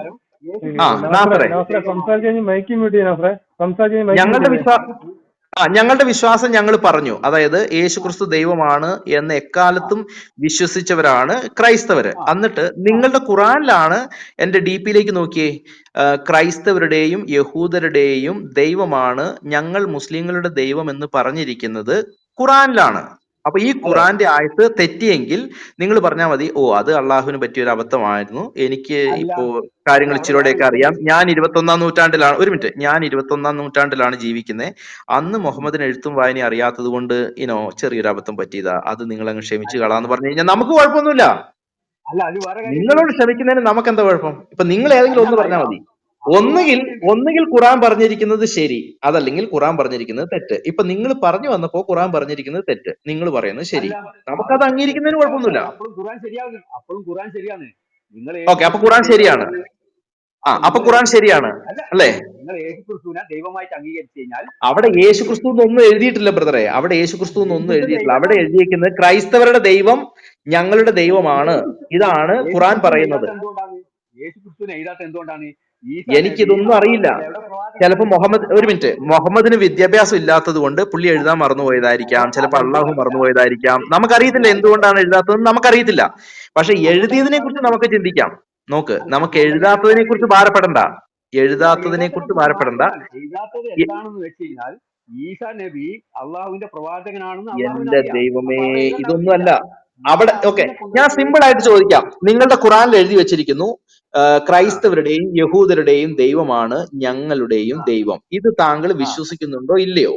ഞങ്ങളുടെ വിശ്വാസം ഞങ്ങൾ പറഞ്ഞു. അതായത് യേശുക്രിസ്തു ദൈവമാണ് എന്ന് എക്കാലത്തും വിശ്വസിച്ചവരാണ് ക്രൈസ്തവര്. എന്നിട്ട് നിങ്ങളുടെ ഖുറാനിലാണ്, എന്റെ DP-യിലേക്ക് നോക്കിയേ, ക്രൈസ്തവരുടെയും യഹൂദരുടെയും ദൈവമാണ് ഞങ്ങൾ മുസ്ലിങ്ങളുടെ ദൈവം എന്ന് പറഞ്ഞിരിക്കുന്നത് ഖുറാനിലാണ്. അപ്പൊ ഈ ഖുറാന്റെ ആയത്ത് തെറ്റിയെങ്കിൽ നിങ്ങൾ പറഞ്ഞാൽ മതി, ഓ അത് അള്ളാഹുവിന് പറ്റിയൊരു അബദ്ധമായിരുന്നു, എനിക്ക് ഇപ്പോ കാര്യങ്ങൾ ഇച്ചിരിയോടെയൊക്കെ അറിയാം, ഞാൻ 21-ാം നൂറ്റാണ്ടിലാണ്, ഒരു മിനിറ്റ്, ഞാൻ 21-ാം നൂറ്റാണ്ടിലാണ് ജീവിക്കുന്നത്, അന്ന് മുഹമ്മദിന് എഴുത്തും വായനയും അറിയാത്തത് കൊണ്ട് ചെറിയൊരു അബദ്ധം പറ്റിയതാ, അത് നിങ്ങൾ അങ്ങ് ക്ഷമിച്ചു കളാന്ന് പറഞ്ഞു കഴിഞ്ഞാൽ നമുക്ക് കുഴപ്പമൊന്നുമില്ല. നിങ്ങളോട് ക്ഷമിക്കുന്നതിന് നമുക്ക് എന്താ കുഴപ്പം? ഇപ്പൊ നിങ്ങൾ ഏതെങ്കിലും ഒന്ന് പറഞ്ഞാൽ മതി. ഒന്നുകിൽ ഖുറാൻ പറഞ്ഞിരിക്കുന്നത് ശരി, അതല്ലെങ്കിൽ ഖുറാൻ പറഞ്ഞിരിക്കുന്നത് തെറ്റ്. ഇപ്പൊ നിങ്ങൾ പറഞ്ഞു വന്നപ്പോ ഖുറാൻ പറഞ്ഞിരിക്കുന്നത് തെറ്റ്, നിങ്ങൾ പറയുന്നത് ശരി, നമുക്കത് അംഗീകരിക്കുന്നതിന് കുഴപ്പമൊന്നുമില്ല. ഓക്കെ, അപ്പൊ ഖുറാൻ ശരിയാണ്. അപ്പൊ ഖുറാൻ ശരിയാണ് അല്ലേ? അവിടെ യേശുക്രിസ്തു ഒന്നും എഴുതിയിട്ടില്ല ബ്രദറെ, അവിടെ യേശുക്രിസ്തു ഒന്നും എഴുതിയിട്ടില്ല. അവിടെ എഴുതിയിരിക്കുന്നത് ക്രൈസ്തവരുടെ ദൈവം ഞങ്ങളുടെ ദൈവമാണ്, ഇതാണ് ഖുറാൻ പറയുന്നത്. എനിക്കിതൊന്നും അറിയില്ല. ചിലപ്പോ മുഹമ്മദിന് വിദ്യാഭ്യാസം ഇല്ലാത്തത് കൊണ്ട് പുള്ളി എഴുതാൻ മറന്നുപോയതായിരിക്കാം, ചിലപ്പോൾ അള്ളാഹു മറന്നുപോയതായിരിക്കാം, നമുക്കറിയത്തില്ല. എന്തുകൊണ്ടാണ് എഴുതാത്തതെന്ന് നമുക്കറിയത്തില്ല. പക്ഷെ എഴുതിയതിനെ കുറിച്ച് നമുക്ക് ചിന്തിക്കാം. നോക്ക്, നമുക്ക് എഴുതാത്തതിനെ കുറിച്ച് ഭാരപ്പെടണ്ട. ഈസാ നബി അള്ളാഹുവിന്റെ പ്രവാചകനാണെന്ന് എന്റെ ദൈവമേ, ഇതൊന്നുമല്ല അവിടെ. ഓക്കെ, ഞാൻ സിമ്പിൾ ആയിട്ട് ചോദിക്കാം. നിങ്ങളുടെ ഖുറാനിൽ എഴുതി വെച്ചിരിക്കുന്നു ക്രൈസ്തവരുടെയും യഹൂദരുടെയും ദൈവമാണ് ഞങ്ങളുടെയും ദൈവം. ഇത് താങ്കൾ വിശ്വസിക്കുന്നുണ്ടോ ഇല്ലയോ?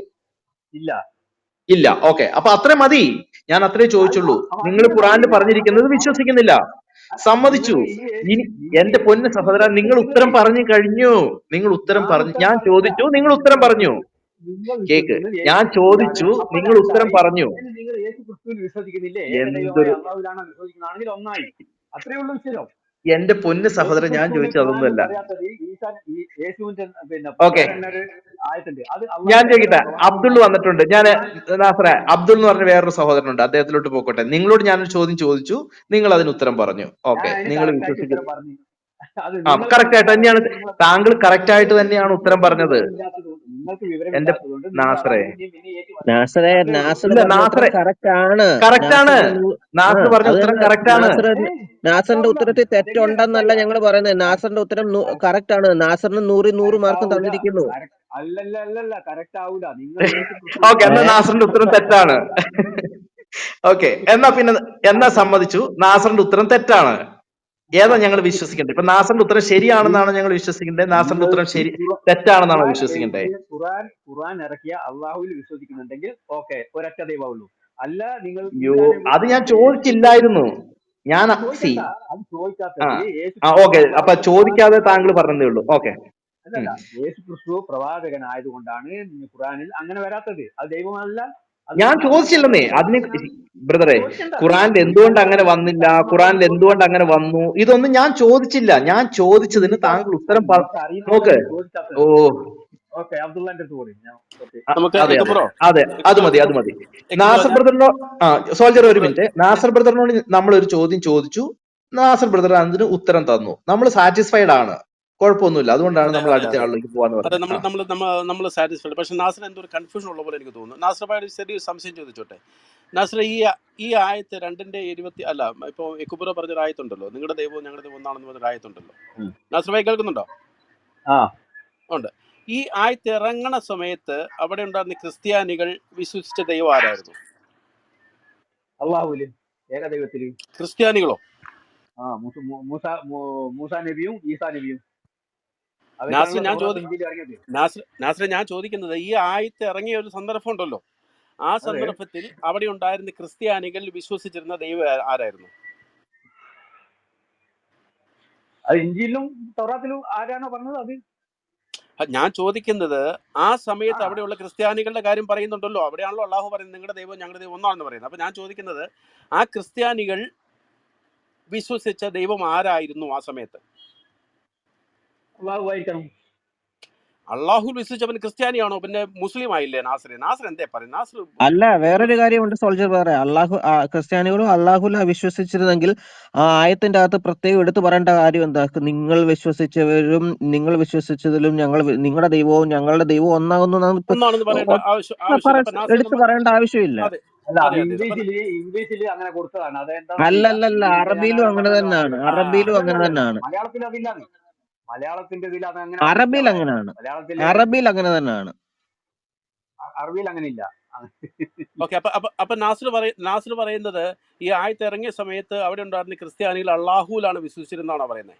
ഇല്ല. ഓക്കെ, അപ്പൊ അത്ര മതി. ഞാൻ അത്രേ ചോദിച്ചുള്ളൂ. നിങ്ങൾ ഖുറാനിൽ പറഞ്ഞിരിക്കുന്നത് വിശ്വസിക്കുന്നില്ല, സമ്മതിച്ചു. ഇനി എന്റെ പൊന്ന് സഹോദരൻ, നിങ്ങൾ ഉത്തരം പറഞ്ഞു കഴിഞ്ഞു. ഞാൻ ചോദിച്ചു, നിങ്ങൾ ഉത്തരം പറഞ്ഞു. കേക്ക്, ഞാൻ ചോദിച്ചു, നിങ്ങൾ ഉത്തരം പറഞ്ഞു. എന്റെ പൊന്ന് സഹോദരൻ, ഞാൻ ചോദിച്ചത് അതൊന്നുമല്ല. ഓക്കെ, ഞാൻ ചോദിക്കട്ടെ, അബ്ദുൾ വന്നിട്ടുണ്ട്. അബ്ദുൾ എന്ന് പറഞ്ഞ വേറൊരു സഹോദരനുണ്ട്, അദ്ദേഹത്തിലോട്ട് പോക്കോട്ടെ. നിങ്ങളോട് ഞാനൊരു ചോദ്യം ചോദിച്ചു, നിങ്ങൾ അതിന് ഉത്തരം പറഞ്ഞു. ഓക്കെ, നിങ്ങൾ വിശ്വസിക്കുന്നു. കറക്റ്റ് ആയിട്ട് തന്നെയാണ് താങ്കൾ, കറക്റ്റ് ആയിട്ട് തന്നെയാണ് ഉത്തരം പറഞ്ഞത്. എന്റെ നാസറെ കറക്റ്റ് ആണ്. നാസർ പറഞ്ഞ ഉത്തരം കറക്റ്റ് ആണ്. നാസറിന്റെ കറക്റ്റ് ആവൂല. ഉത്തരത്തിൽ അതെങ്ങനെ കറക്റ്റ് തെറ്റുണ്ടെന്നല്ല ആകുക? ഞങ്ങൾ പറയുന്നത്. നാസറിന്റെ ഉത്തരം കറക്റ്റ് ആണ്. നാസറിന് 100 കറക്റ്റ് മാർക്കും ആവൂല. തന്നിരിക്കുന്നു. അല്ലല്ല കറക്റ്റ് ആവൂല. നിങ്ങൾ യേശു ക്രിസ്തു ഓക്കെ, എന്നാ ഏ നാസറിന്റെ ഉത്തരം തെറ്റാണ്. ഓക്കെ, എന്നാ സമ്മതിച്ചു, നാസറിന്റെ ഉത്തരം തെറ്റാണ്. ഏതാ ഞങ്ങൾ വിശ്വസിക്കേണ്ടത്? ഇപ്പൊ നാസറിന്റെ ഉത്തരം ശരിയാണെന്നാണ് ഞങ്ങൾ വിശ്വസിക്കേണ്ടത്, നാസറിന്റെ ഉത്തരം നിങ്ങൾക്ക് തെറ്റാണെന്നാണ് വിശ്വസിക്കേണ്ടത്? ഖുർആൻ ഇറക്കിയ അള്ളാഹുവിൽ വിശ്വസിക്കുന്നുണ്ടെങ്കിൽ ഓക്കെ, ഒരൊറ്റ ദൈവമുള്ളൂ. അല്ല നിങ്ങൾ അയ്യോ, ഈസാ നബി അത് ഞാൻ യേശു ചോദിച്ചില്ലായിരുന്നു. ഞാൻ അത് സി ചോദിക്കണ്ട. അത് ആ ചോദിക്കാത്തത് യേശു ആ ക്രിസ്തു ഓക്കെ, അപ്പൊ ചോദിക്കാതെ താങ്കൾ പ്രവാചകനായതുകൊണ്ടാണ്. പറഞ്ഞതേ ഉള്ളൂ. ഓക്കെ. അല്ലല്ല, യേശു ക്രിസ്തു പ്രവാചകനായതുകൊണ്ടാണ് ഖുറാനിൽ അങ്ങനെ വരാത്തത്. അത് ദൈവമല്ല, അത് ഞാൻ അള്ളാഹു ചോദിച്ചില്ലെന്നേ അല്ലാത്ത അതിന്. പ്രവാചകനാണ്. അത് ബ്രദറെ, ചോദിക്കണ്ട. ഖുറാനിൽ ഈ എന്തുകൊണ്ട് അങ്ങനെ ടൈമിലൊന്നും വന്നില്ല, ഖുറാനിൽ എന്തുകൊണ്ട് ചോദിക്കാത്തത്. അങ്ങനെ വന്നു, ഇതൊന്നും ഞാൻ ചോദിച്ചില്ല. ഞാൻ അത് ചോദിച്ചതിന് നിങ്ങൾക്ക് താങ്കൾ ഉത്തരം നിങ്ങൾക്ക് അറിയുന്നോണ്ടാ നോക്ക്. നിങ്ങൾ ഓ, ചോദിക്കാത്തത്. ഓക്കെ, അബ്ദുള്ളന്റെ അടുത്ത് പോയി ഞാൻ കുറച്ച് നമുക്ക് അതെ അതെ എക്കബ്രോ അതെ, അത് മതി, അത് മതി. നാസർ ഞാൻ ബ്രദറിനോ സോൾജർ, ഒരു എക്കബ്രോ മിനിറ്റ്. നാസർ ബ്രദറിനോട് നമ്മൾ ഒരു ചോദ്യം ചോദിച്ചു, നാസർ ബ്രദർ അതിന് ഉത്തരം തന്നു. നമ്മൾ സാറ്റിസ്ഫൈഡ് ആണ്, കുഴപ്പമൊന്നുമില്ല. അതുകൊണ്ടാണ് അതെ നമ്മൾ അതെ അടുത്ത അതെ ആളിലേക്ക് പോവാന്ന് അതെ, പറഞ്ഞത്. നമ്മൾ സാറ്റിസ്ഫൈഡ്. പക്ഷെ നാസർ എന്തോ ഒരു കൺഫ്യൂഷൻ ഉള്ള പോലെ എനിക്ക് തോന്നുന്നു. നാസർ ഭായി ചെറിയ സംശയം ചോദിച്ചോട്ടെ. നാസർ, ഈ ആയത്ത് 2:20 അല്ല, ഇപ്പോൾ എക്കുബുറ പറഞ്ഞൊരു ആയത്തുണ്ടല്ലോ, നിങ്ങളുടെ ദൈവവും ഞങ്ങളുടെ ദൈവം ഒന്നാണെന്ന് പറഞ്ഞൊരു ആയത്തുണ്ടല്ലോ. നാസർ ഭായി കേൾക്കുന്നുണ്ടോ? ആ ഉണ്ട്. ഈ ആയത്ത് ഇറങ്ങണ സമയത്ത് അവിടെ ഉണ്ടായിരുന്ന ക്രിസ്ത്യാനികൾ വിശ്വസിച്ച ദൈവം ആരായിരുന്നു? അള്ളാഹുവില്, ഏകദൈവത്തില്. ക്രിസ്ത്യാനികളോ? മൂസാ നബിയും ഈസാ നബിയും നാസർ, അവർക്കാണല്ലോ ഞാൻ തൗറാത്തും ഇഞ്ചീലും ഇറങ്ങിയത്. നാസർ ഞാൻ ചോദിക്കുന്നത്, ഈ ആയത്ത് ഇറങ്ങിയ ഒരു സന്ദർഭം ഉണ്ടല്ലോ, ആ അതെ, സന്ദർഭത്തിൽ അവിടെ ഉണ്ടായിരുന്ന ക്രിസ്ത്യാനികൾ വിശ്വസിച്ചിരുന്ന ദൈവം ആരായിരുന്നു? അത് ഇഞ്ചിയിലും തൗറാത്തിലും ആരാണോ പറഞ്ഞത് അത്. ഞാൻ ചോദിക്കുന്നത്, ആ സമയത്ത് ആ അവിടെയുള്ള ക്രിസ്ത്യാനികളുടെ കാര്യം പറയുന്നുണ്ടല്ലോ, അവിടെയാണല്ലോ അള്ളാഹു പറയുന്നത് നിങ്ങളുടെ ദൈവം ഞങ്ങളുടെ ദൈവം ഒന്നാണെന്ന് പറയുന്നത്. അപ്പൊ ഞാൻ ചോദിക്കുന്നത്, ആ ക്രിസ്ത്യാനികൾ വിശ്വസിച്ച ദൈവം ആരായിരുന്നു ആ സമയത്ത്? അള്ളാഹു ആയിരിക്കണം. അള്ളാഹു വിശ്വസിച്ചവൻ ക്രിസ്ത്യാനിയാണോ? പിന്നെ മുസ്ലിം ആയില്ലേ നാസർ എന്തേ പറയും? നാസർ അല്ല, നിങ്ങൾ വേറൊരു കാര്യമുണ്ട് സോൾജർ. വേറെ ക്രിസ്ത്യാനികളും അള്ളാഹുല വിശ്വസിച്ചിരുന്നെങ്കിൽ ആ ആയത്തിന്റെ അകത്ത് പ്രത്യേകം എടുത്തു പറയേണ്ട കാര്യം എന്താ? നിങ്ങൾ വിശ്വസിച്ചതിലും നിങ്ങളുടെ ദൈവവും ഞങ്ങളുടെ ദൈവവും ഒന്നാകുന്നു ഒന്നാണെന്ന് പറയേണ്ട ആവശ്യമില്ല. അപ്പൊ നാസർ എടുത്തു പറയേണ്ട ആവശ്യമില്ല. അതെ അല്ല, അത് അതെ അതെ അപ്പൊ ഇംഗ്ലീഷില് അങ്ങനെ കൊടുത്തതാണ്. അതെന്താണെന്ന് അറിയില്ല. അല്ലല്ലല്ല, ഇംഗ്ലീഷിൽ ഞാൻ അറബിയിലും ആരാ അങ്ങനെ പറഞ്ഞല്ലോ തന്നെയാണ്. അറിയില്ല. അറബിയിലും അങ്ങനെ അല്ലല്ല, തന്നെയാണ്. മലയാളത്തിൽ അതില്ല. മലയാളത്തിന്റെ ഇതിൽ അത് അങ്ങനെ വന്നിട്ടില്ല. അറബിയിൽ അവിടെ അങ്ങനെയാണ്. മലയാളത്തില് അറബിയിൽ അങ്ങനെ തന്നെയാണ്. അറബിയിൽ അങ്ങനെ ഇല്ല. ഓക്കെ. അപ്പൊ നാസർ പറയുന്നത്, ഈ ആയത്ത് ഇറങ്ങിയ സമയത്ത് അവിടെ ഉണ്ടായിരുന്ന ക്രിസ്ത്യാനികൾ അള്ളാഹുലാണ് വിശ്വസിച്ചിരുന്നാണോ പറയുന്നത്?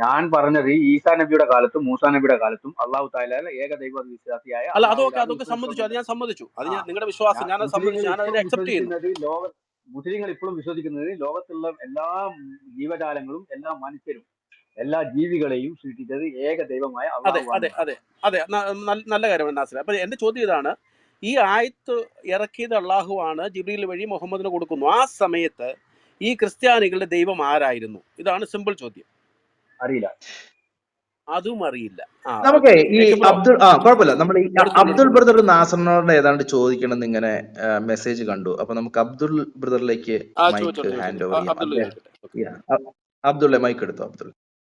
ഞാൻ പറഞ്ഞത് ഈസാ നബിയുടെ കാലത്തും മൂസാ നബിയുടെ കാലത്തും അള്ളാഹു താല ഏകദൈവ വിശ്വാസിയായ അല്ല, അള്ളാഹുലാണ് അതൊക്കെ സമ്മതിച്ചു, അത് വിശ്വസിച്ചുകൊണ്ടിരുന്നത്. ഞാൻ സമ്മതിച്ചു. അത് ആ നിങ്ങളുടെ വിശ്വാസം, ഞാനത് സമ്മതിച്ചു, മുസ്ലിങ്ങൾ ഞാൻ അതിനെ ഇപ്പോഴും അക്സെപ്റ്റ് ചെയ്യുന്നു. വിശ്വസിക്കുന്നത് മുസ്ലിങ്ങൾ ഇപ്പോഴും വിശ്വസിക്കുന്നത് ലോകത്തുള്ള എല്ലാ ജീവജാലങ്ങളും എല്ലാ മനുഷ്യരും എല്ലാ ജീവികളെയും സൃഷ്ടിച്ചത് ഏക ദൈവമായ അതെ അള്ളാഹു അതെ ആണെന്നാണ്. അതെ അതെ, നല്ല കാര്യമാണ് നാസർ. അപ്പൊ എന്റെ ചോദ്യം ഇതാണ്, ഈ ആയത്ത് ഇറക്കിയത് അള്ളാഹു ആണ്, ജിബ്രീൽ വഴി മുഹമ്മദിന് കൊടുക്കുന്നു. ആ സമയത്ത് ഈ ക്രിസ്ത്യാനികളുടെ ദൈവം ആരായിരുന്നു? ഇതാണ് സിമ്പിൾ ചോദ്യം. അറിയില്ല. അതും അറിയില്ല. നമുക്ക് ഓക്കെ. ഈ ബ്രോ കുഴപ്പമില്ല, നമ്മൾ ഈ അബ്ദുൾ എടുത്തോളൂ. ബ്രദർ നാസറിനോട് ഏതാണ്ട് ചോദിക്കണമെന്ന് ഇങ്ങനെ മെസ്സേജ് കണ്ടു. അപ്പൊ നമുക്ക് അബ്ദുൾ ബ്രദറിലേക്ക് മൈക്ക് ചോദിച്ചോട്ടെ. ഹാൻഡ് ഓവർ ചെയ്യാം. അബ്ദുള്ള അദ്ദേഹം ചോദിക്കട്ടെ. അബ്ദുള്ള മൈക്ക് എടുത്തു. അബ്ദുൾ.